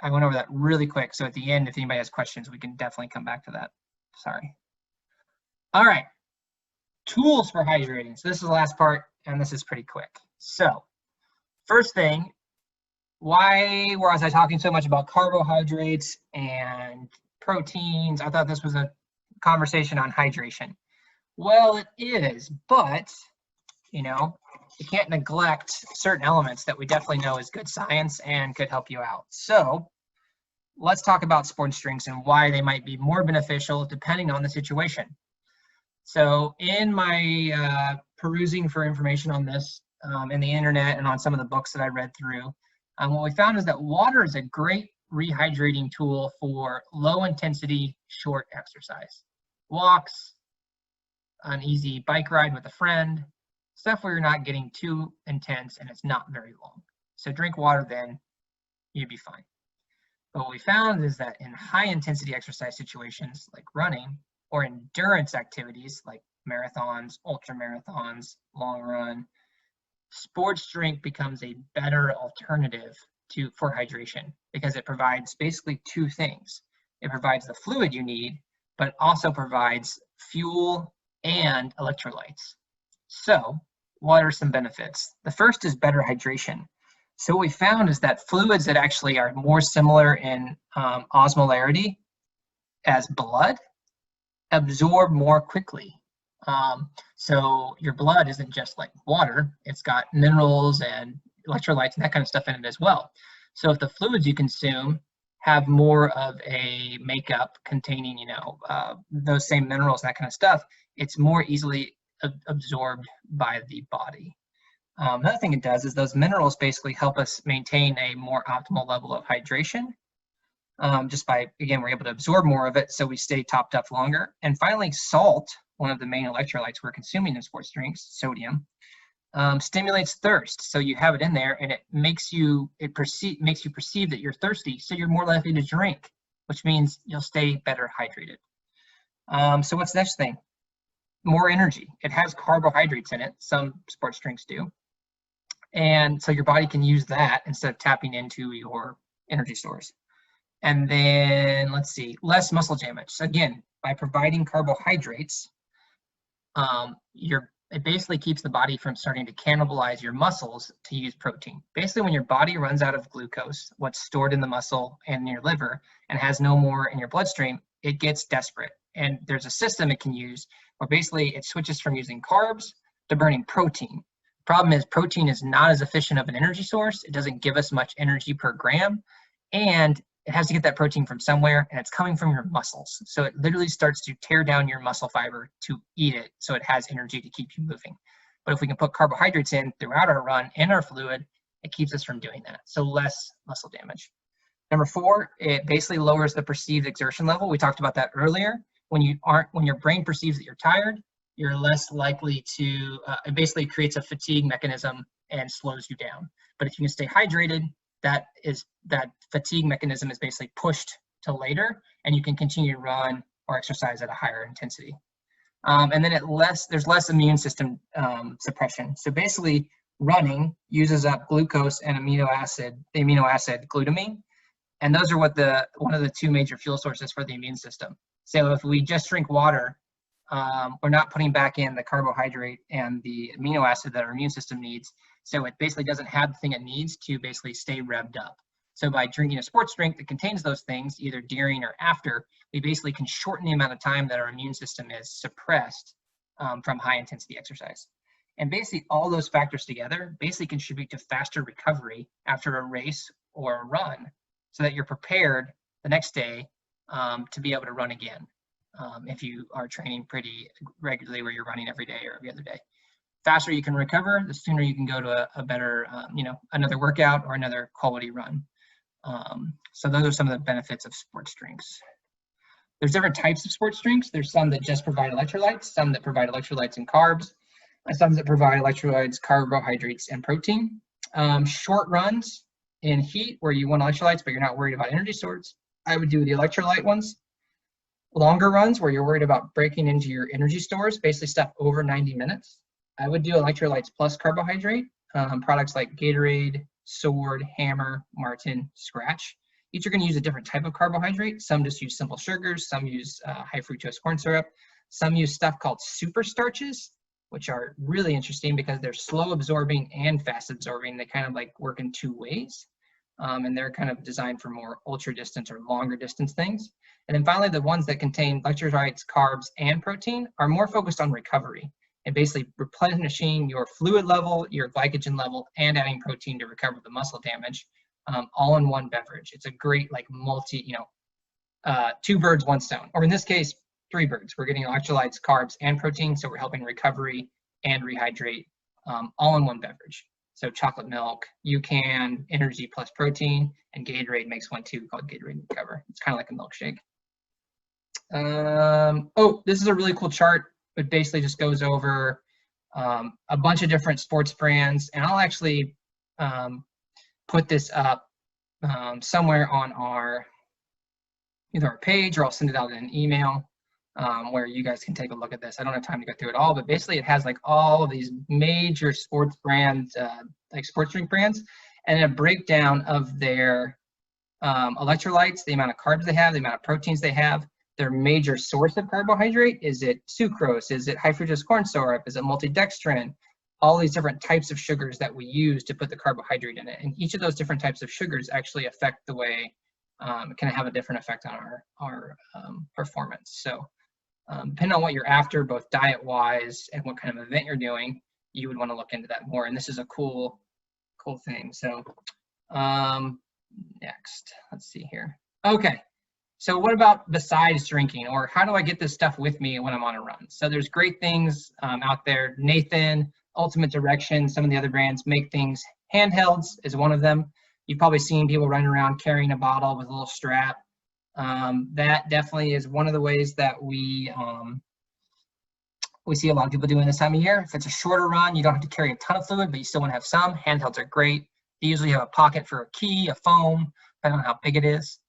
I went over that really quick, so at the end, if anybody has questions, we can definitely come back to that. Sorry. All right, tools for hydrating. So this is the last part, and this is pretty quick. So first thing, why was I talking so much about carbohydrates and proteins? I thought this was a conversation on hydration. Well, it is, but you can't neglect certain elements that we definitely know is good science and could help you out. So let's talk about sports drinks and why they might be more beneficial depending on the situation. So in my perusing for information on this in the internet and on some of the books that I read through, what we found is that water is a great rehydrating tool for low intensity, short exercise. walks, an easy bike ride with a friend, stuff where you're not getting too intense and it's not very long. So drink water then, you'd be fine. But what we found is that in high intensity exercise situations like running or endurance activities like marathons, ultra marathons, long run, sports drink becomes a better alternative for hydration because it provides basically two things. It provides the fluid you need, but it also provides fuel and electrolytes. So what are some benefits? The first is better hydration. So what we found is that fluids that actually are more similar in osmolarity as blood absorb more quickly. So your blood isn't just like water, it's got minerals and electrolytes and that kind of stuff in it as well. So if the fluids you consume have more of a makeup containing, those same minerals and that kind of stuff, it's more easily absorbed by the body. Another thing it does is those minerals basically help us maintain a more optimal level of hydration. Just by, again, we're able to absorb more of it, so we stay topped up longer. And finally, salt, one of the main electrolytes we're consuming in sports drinks, sodium, stimulates thirst. So you have it in there, and it makes you perceive that you're thirsty, so you're more likely to drink, which means you'll stay better hydrated. So what's the next thing? More energy. It has carbohydrates in it. Some sports drinks do. And so your body can use that instead of tapping into your energy source. And then, let's see, less muscle damage. So again, by providing carbohydrates, it basically keeps the body from starting to cannibalize your muscles to use protein. Basically, when your body runs out of glucose, what's stored in the muscle and in your liver, and has no more in your bloodstream, it gets desperate. And there's a system it can use where basically it switches from using carbs to burning protein. Problem is, protein is not as efficient of an energy source. It doesn't give us much energy per gram, and it has to get that protein from somewhere, and it's coming from your muscles. So it literally starts to tear down your muscle fiber to eat it, so it has energy to keep you moving. But if we can put carbohydrates in throughout our run and our fluid, it keeps us from doing that. So less muscle damage. Number 4, it basically lowers the perceived exertion level. We talked about that earlier. When your brain perceives that you're tired, you're less likely to, it basically creates a fatigue mechanism and slows you down. But if you can stay hydrated, that fatigue mechanism is basically pushed to later, and you can continue to run or exercise at a higher intensity. And then there's less immune system suppression. So basically, running uses up glucose and the amino acid glutamine, and those are one of the two major fuel sources for the immune system. So if we just drink water, we're not putting back in the carbohydrate and the amino acid that our immune system needs. So it basically doesn't have the thing it needs to basically stay revved up. So by drinking a sports drink that contains those things, either during or after, we basically can shorten the amount of time that our immune system is suppressed from high intensity exercise. And basically all those factors together basically contribute to faster recovery after a race or a run, so that you're prepared the next day to be able to run again. If you are training pretty regularly where you're running every day or every other day. Faster you can recover, the sooner you can go to a better, another workout or another quality run. So those are some of the benefits of sports drinks. There's different types of sports drinks. There's some that just provide electrolytes, some that provide electrolytes and carbs, and some that provide electrolytes, carbohydrates, and protein. Short runs in heat where you want electrolytes but you're not worried about energy sources, I would do the electrolyte ones. Longer runs where you're worried about breaking into your energy stores, basically stuff over 90 minutes, I would do electrolytes plus carbohydrate, products like Gatorade, Sword, Hammer, Martin, Scratch. Each are going to use a different type of carbohydrate. Some just use simple sugars, some use high fructose corn syrup, some use stuff called super starches, which are really interesting because they're slow absorbing and fast absorbing. They kind of like work in two ways. And they're kind of designed for more ultra distance or longer distance things. And then finally, the ones that contain electrolytes, carbs, and protein are more focused on recovery and basically replenishing your fluid level, your glycogen level, and adding protein to recover the muscle damage, all in one beverage. It's a great like two birds, one stone, or in this case, 3 birds. We're getting electrolytes, carbs, and protein, so we're helping recovery and rehydrate all in one beverage. So chocolate milk, UCAN, energy plus protein, and Gatorade makes one too called Gatorade Recover. It's kind of like a milkshake. Oh, this is a really cool chart. It basically just goes over a bunch of different sports brands, and I'll actually put this up somewhere on either our page, or I'll send it out in an email where you guys can take a look at this. I don't have time to go through it all, but basically it has like all of these major sports brands, like sports drink brands, and a breakdown of their electrolytes, the amount of carbs they have, the amount of proteins they have, their major source of carbohydrate. Is it sucrose? Is it high fructose corn syrup? Is it multidextrin? All these different types of sugars that we use to put the carbohydrate in it. And each of those different types of sugars actually affect the way, can have a different effect on our performance. So depending on what you're after, both diet-wise and what kind of event you're doing, you would want to look into that more. And this is a cool thing. So next, let's see here. Okay, so what about besides drinking, or how do I get this stuff with me when I'm on a run? So there's great things out there. Nathan, Ultimate Direction, some of the other brands make things. Handhelds is one of them. You've probably seen people running around carrying a bottle with a little strap. That definitely is one of the ways that we see a lot of people doing this time of year. If it's a shorter run, you don't have to carry a ton of fluid, but you still want to have some. Handhelds are great. They usually have a pocket for a key, a phone, depending on how big it is.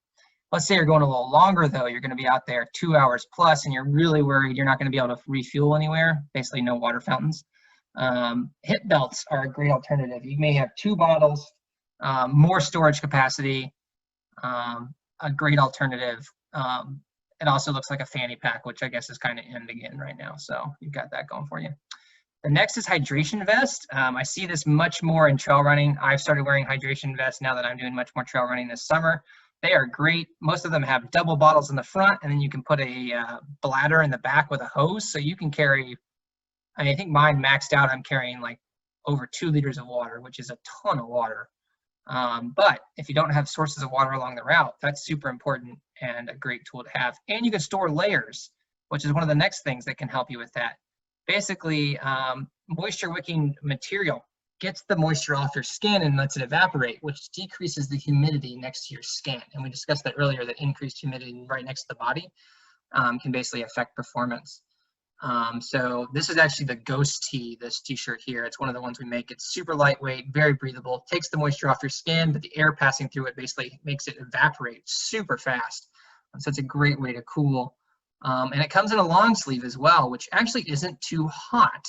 Let's say you're going a little longer though, you're going to be out there 2 hours plus, and you're really worried you're not going to be able to refuel anywhere, basically no water fountains. Hip belts are a great alternative. You may have 2 bottles, more storage capacity, a great alternative. It also looks like a fanny pack, which I guess is kind of in again right now. So you've got that going for you. The next is hydration vest. I see this much more in trail running. I've started wearing hydration vests now that I'm doing much more trail running this summer. They are great. Most of them have double bottles in the front, and then you can put a bladder in the back with a hose. So you can carry, I think mine maxed out, I'm carrying like over 2 liters of water, which is a ton of water. But if you don't have sources of water along the route, that's super important and a great tool to have. And you can store layers, which is one of the next things that can help you with that. Basically, moisture wicking material gets the moisture off your skin and lets it evaporate, which decreases the humidity next to your skin. And we discussed that earlier, that increased humidity right next to the body can basically affect performance. So this is actually the Ghost Tee, this t-shirt here. It's one of the ones we make. It's super lightweight, very breathable, takes the moisture off your skin, but the air passing through it basically makes it evaporate super fast. So it's a great way to cool. And it comes in a long sleeve as well, which actually isn't too hot.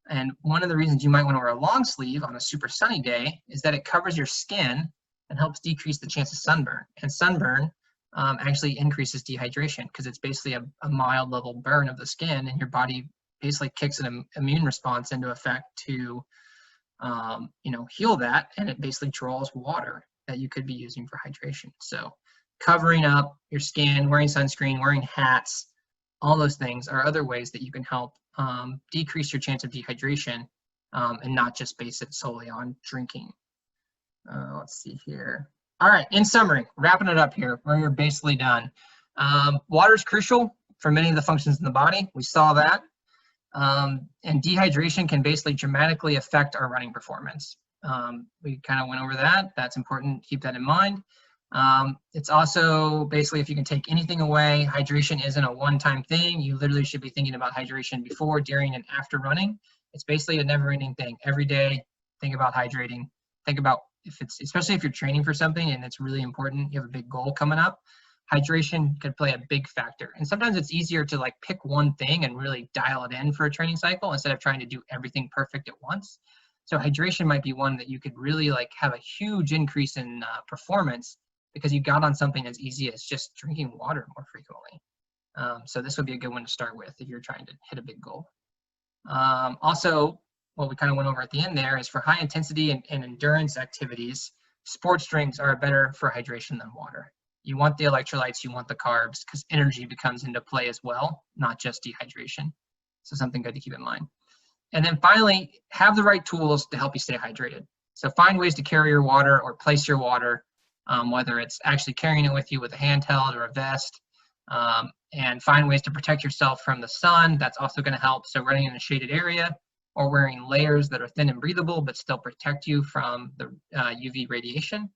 And one of the reasons you might want to wear a long sleeve on a super sunny day is that it covers your skin and helps decrease the chance of sunburn. And sunburn actually increases dehydration because it's basically a mild level burn of the skin, and your body basically kicks an immune response into effect to heal that, and it basically draws water that you could be using for hydration. So covering up your skin, wearing sunscreen, wearing hats, all those things are other ways that you can help decrease your chance of dehydration and not just base it solely on drinking. Let's see here. All right, in summary, wrapping it up here, we're basically done. Water is crucial for many of the functions in the body. We saw that. And dehydration can basically dramatically affect our running performance. We kind of went over that. That's important. Keep that in mind. It's also basically, if you can take anything away, hydration isn't a one-time thing. You literally should be thinking about hydration before, during, and after running. It's basically a never-ending thing. Every day, think about hydrating. Think about especially if you're training for something and it's really important, you have a big goal coming up, hydration could play a big factor. And sometimes it's easier to like pick one thing and really dial it in for a training cycle instead of trying to do everything perfect at once. So hydration might be one that you could really like have a huge increase in performance because you got on something as easy as just drinking water more frequently. So this would be a good one to start with if you're trying to hit a big goal. Also, what we kind of went over at the end there is for high intensity and endurance activities, sports drinks are better for hydration than water. You want the electrolytes, you want the carbs, because energy becomes into play as well, not just dehydration. So something good to keep in mind. And then finally, have the right tools to help you stay hydrated. So find ways to carry your water or place your water, whether it's actually carrying it with you with a handheld or a vest, and find ways to protect yourself from the sun. That's also going to help. So running in a shaded area or wearing layers that are thin and breathable but still protect you from the UV radiation.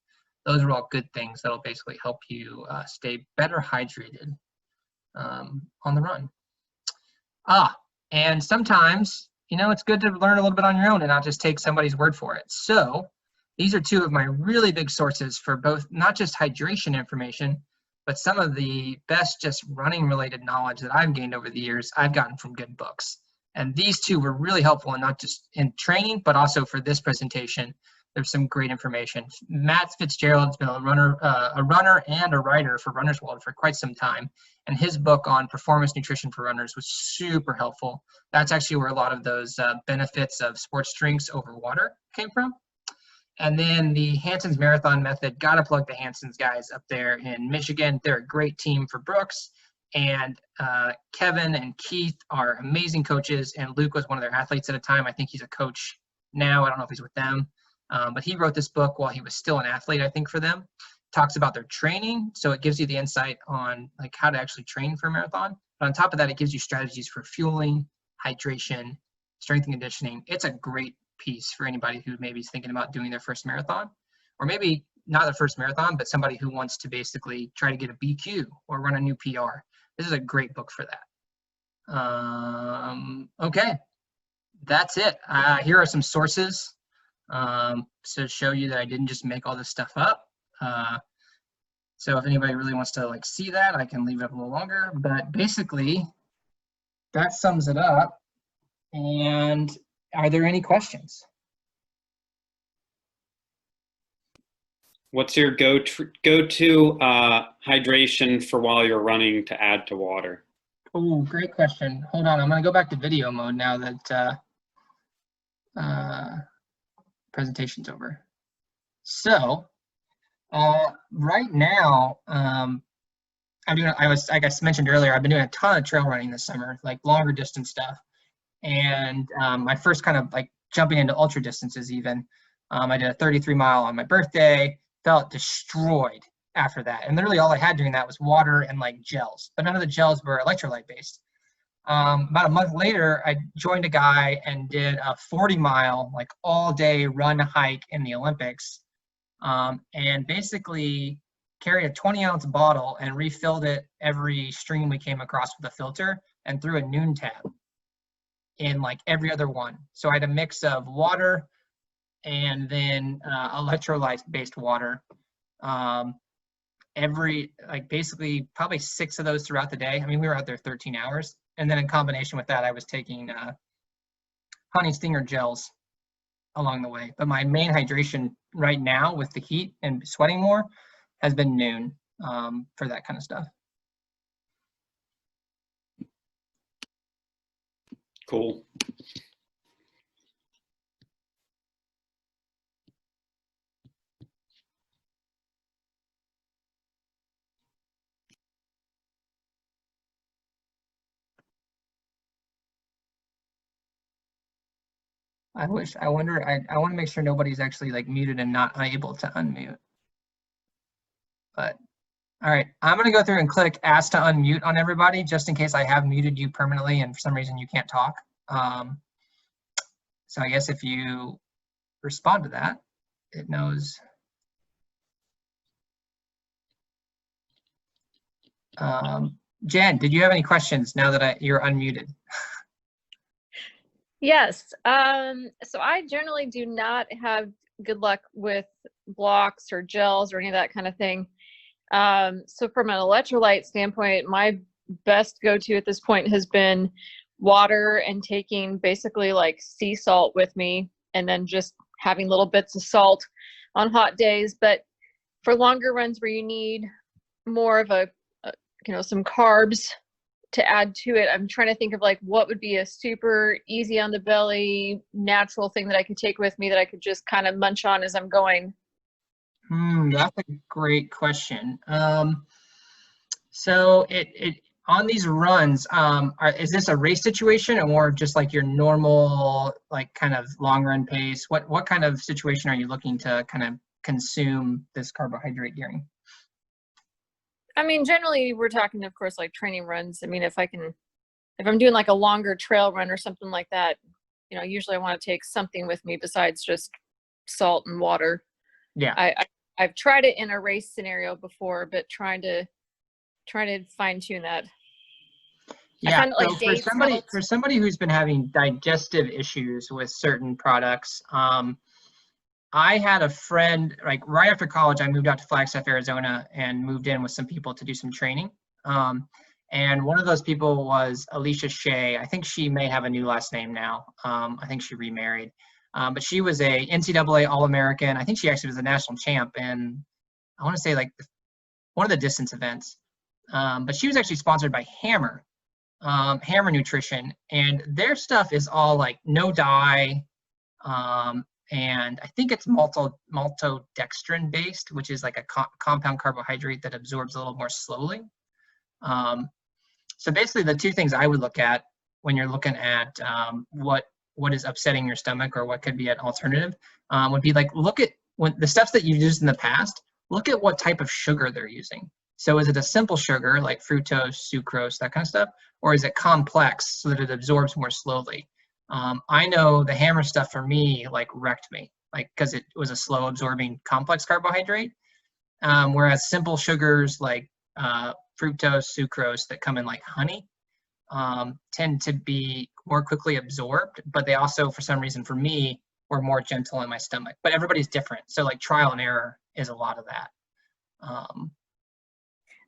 Those are all good things that'll basically help you stay better hydrated. on the run. And sometimes, it's good to learn a little bit on your own and not just take somebody's word for it. So these are two of my really big sources for both, not just hydration information, but some of the best just running related knowledge that I've gained over the years, I've gotten from good books. And these two were really helpful, and not just in training, but also for this presentation. There's some great information. Matt Fitzgerald's been a runner and a writer for Runner's World for quite some time. And his book on performance nutrition for runners was super helpful. That's actually where a lot of those benefits of sports drinks over water came from. And then the Hanson's Marathon Method, gotta plug the Hanson's guys up there in Michigan. They're a great team for Brooks. And Kevin and Keith are amazing coaches. And Luke was one of their athletes at a time. I think he's a coach now. I don't know if he's with them. But he wrote this book while he was still an athlete, I think, for them. Talks about their training. So it gives you the insight on like how to actually train for a marathon. But on top of that, it gives you strategies for fueling, hydration, strength and conditioning. It's a great piece for anybody who maybe is thinking about doing their first marathon, or maybe not their first marathon, but somebody who wants to basically try to get a BQ or run a new PR. This is a great book for that. Okay, that's it. Here are some sources to show you that I didn't just make all this stuff up. So if anybody really wants to like see that, I can leave it up a little longer, but basically that sums it up. And are there any questions? What's your go-to hydration for while you're running to add to water? Oh, great question. Hold on, I'm gonna go back to video mode now that presentation's over. So right now, like I mentioned earlier, I've been doing a ton of trail running this summer, like longer distance stuff. And my first kind of like jumping into ultra distances even, I did a 33 mile on my birthday, felt destroyed after that. And literally all I had during that was water and like gels, but none of the gels were electrolyte based. About a month later, I joined a guy and did a 40 mile, like all day run hike in the Olympics. And basically carried a 20-ounce bottle and refilled it every stream we came across with a filter, and threw a noon tab in like every other one. So I had a mix of water and then electrolyte based water. Basically probably 6 of those throughout the day. I mean, we were out there 13 hours. And then in combination with that, I was taking honey stinger gels along the way. But my main hydration right now with the heat and sweating more has been noon for that kind of stuff. Cool. I want to make sure nobody's actually like muted and not able to unmute. But all right, I'm going to go through and click ask to unmute on everybody just in case I have muted you permanently and for some reason you can't talk. So I guess if you respond to that, it knows. Jen, did you have any questions now that you're unmuted? Yes. So I generally do not have good luck with blocks or gels or any of that kind of thing. So from an electrolyte standpoint, my best go-to at this point has been water and taking basically like sea salt with me, and then just having little bits of salt on hot days. But for longer runs where you need more of some carbs to add to it, I'm trying to think of like what would be a super easy on the belly, natural thing that I could take with me that I could just kind of munch on as I'm going. That's a great question. So it on these runs, is this a race situation or more just like your normal, like kind of long run pace? What kind of situation are you looking to kind of consume this carbohydrate during? I mean, generally we're talking, of course, like training runs. I mean, if I'm doing like a longer trail run or something like that, usually I want to take something with me besides just salt and water. Yeah. I've tried it in a race scenario before, but trying to fine tune that. I Yeah, find that so like dates help. for somebody who's been having digestive issues with certain products, I had a friend, like right after college, I moved out to Flagstaff, Arizona, and moved in with some people to do some training. And one of those people was Alicia Shea. I think she may have a new last name now. I think she remarried. But she was a NCAA All-American. I think she actually was a national champ in, I want to say like one of the distance events. But she was actually sponsored by Hammer, Hammer Nutrition, and their stuff is all like no dye, and I think it's maltodextrin based, which is like a compound carbohydrate that absorbs a little more slowly. So basically, the two things I would look at when you're looking at what is upsetting your stomach or what could be an alternative would be like look at when the stuff that you've used in the past. Look at what type of sugar they're using. So is it a simple sugar like fructose, sucrose, that kind of stuff, or is it complex so that it absorbs more slowly? I know the Hammer stuff for me like wrecked me, like because it was a slow absorbing complex carbohydrate, whereas simple sugars like fructose, sucrose that come in like honey tend to be more quickly absorbed, but they also, for some reason, for me, were more gentle in my stomach. But everybody's different, so like trial and error is a lot of that.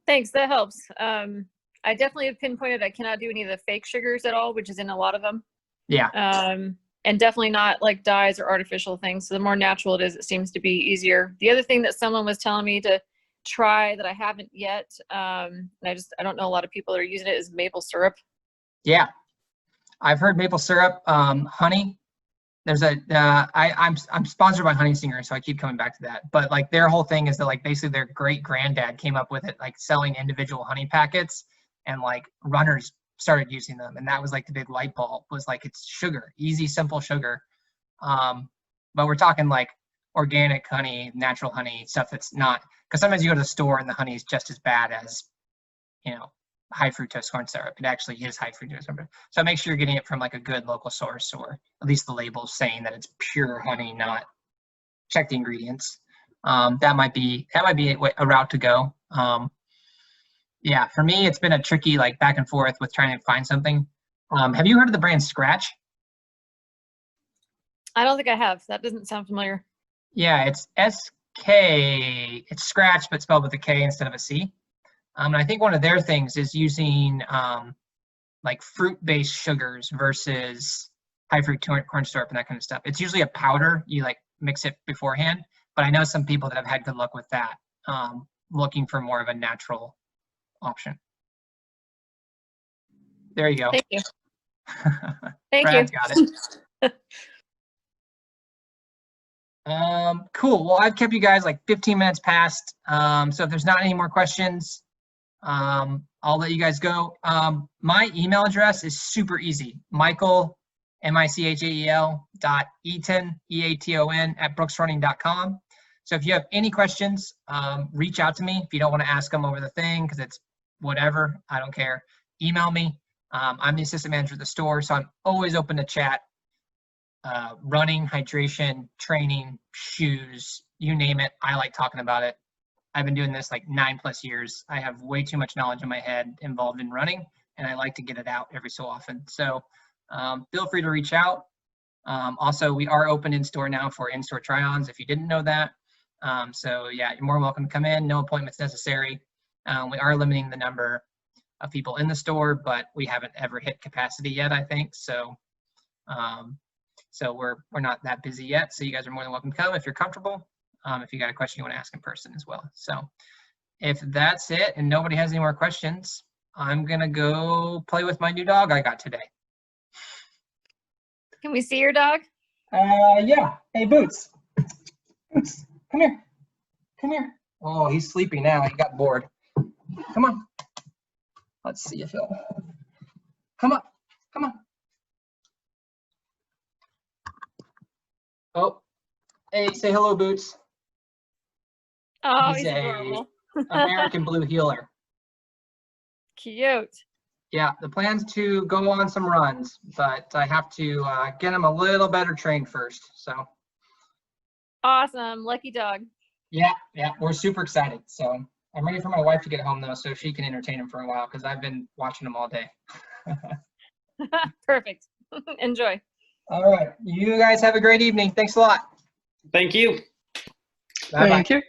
Thanks, that helps. I definitely have pinpointed I cannot do any of the fake sugars at all, which is in a lot of them. Yeah. And definitely not like dyes or artificial things. So the more natural it is, it seems to be easier. The other thing that someone was telling me to try that I haven't yet, and I don't know a lot of people that are using it, is maple syrup. Yeah, I've heard maple syrup, honey. There's a I'm sponsored by Honey Singer, so I keep coming back to that. But like their whole thing is that like basically their great granddad came up with it, like selling individual honey packets, and like runners started using them, and that was like the big light bulb, was like it's sugar, easy, simple sugar. But we're talking like organic honey, natural honey, stuff that's not, because sometimes you go to the store and the honey is just as bad as, you know, high fructose corn syrup. It actually is high fructose corn syrup. So make sure you're getting it from like a good local source, or at least the label's saying that it's pure honey, not check the ingredients. That might be a route to go. Yeah, for me, it's been a tricky like back and forth with trying to find something. Have you heard of the brand Scratch? I don't think I have. That doesn't sound familiar. Yeah, it's SK. It's Scratch, but spelled with a K instead of a C. And I think one of their things is using like fruit-based sugars versus high fruit corn syrup and that kind of stuff. It's usually a powder. You like mix it beforehand, but I know some people that have had good luck with that, looking for more of a natural option. There you go. Thank you. Thank Brad's you. got it. Cool. Well, I've kept you guys like 15 minutes past. So if there's not any more questions, I'll let you guys go. My email address is super easy. Michael, Michael Eaton, Eaton at brooksrunning.com. So if you have any questions, reach out to me. If you don't want to ask them over the thing, because it's whatever, I don't care. Email me. I'm the assistant manager at the store, so I'm always open to chat. Running, hydration, training, shoes, you name it. I like talking about it. I've been doing this like 9+ years. I have way too much knowledge in my head involved in running, and I like to get it out every so often. So feel free to reach out. Also, we are open in store now for in-store try-ons if you didn't know that. So yeah, you're more than welcome to come in. No appointments necessary. We are limiting the number of people in the store, but we haven't ever hit capacity yet, I think. So so we're not that busy yet. So you guys are more than welcome to come if you're comfortable. If you got a question you want to ask in person as well. So if that's it and nobody has any more questions, I'm gonna go play with my new dog I got today. Can we see your dog? Yeah. Hey, Boots. Boots, come here. Come here. Oh, he's sleepy now. He got bored. Come on. Let's see if he'll come up. Come on. Oh, hey, say hello, Boots. Oh, He's he's a adorable. American Blue Heeler. Cute. Yeah, the plan's to go on some runs, but I have to get him a little better trained first. So Awesome. Lucky dog. yeah, we're super excited. So I'm ready for my wife to get home though, so she can entertain him for a while, because I've been watching him all day. Perfect. Enjoy. All right. You guys have a great evening. Thanks a lot. Thank you. Bye-bye. Thank you.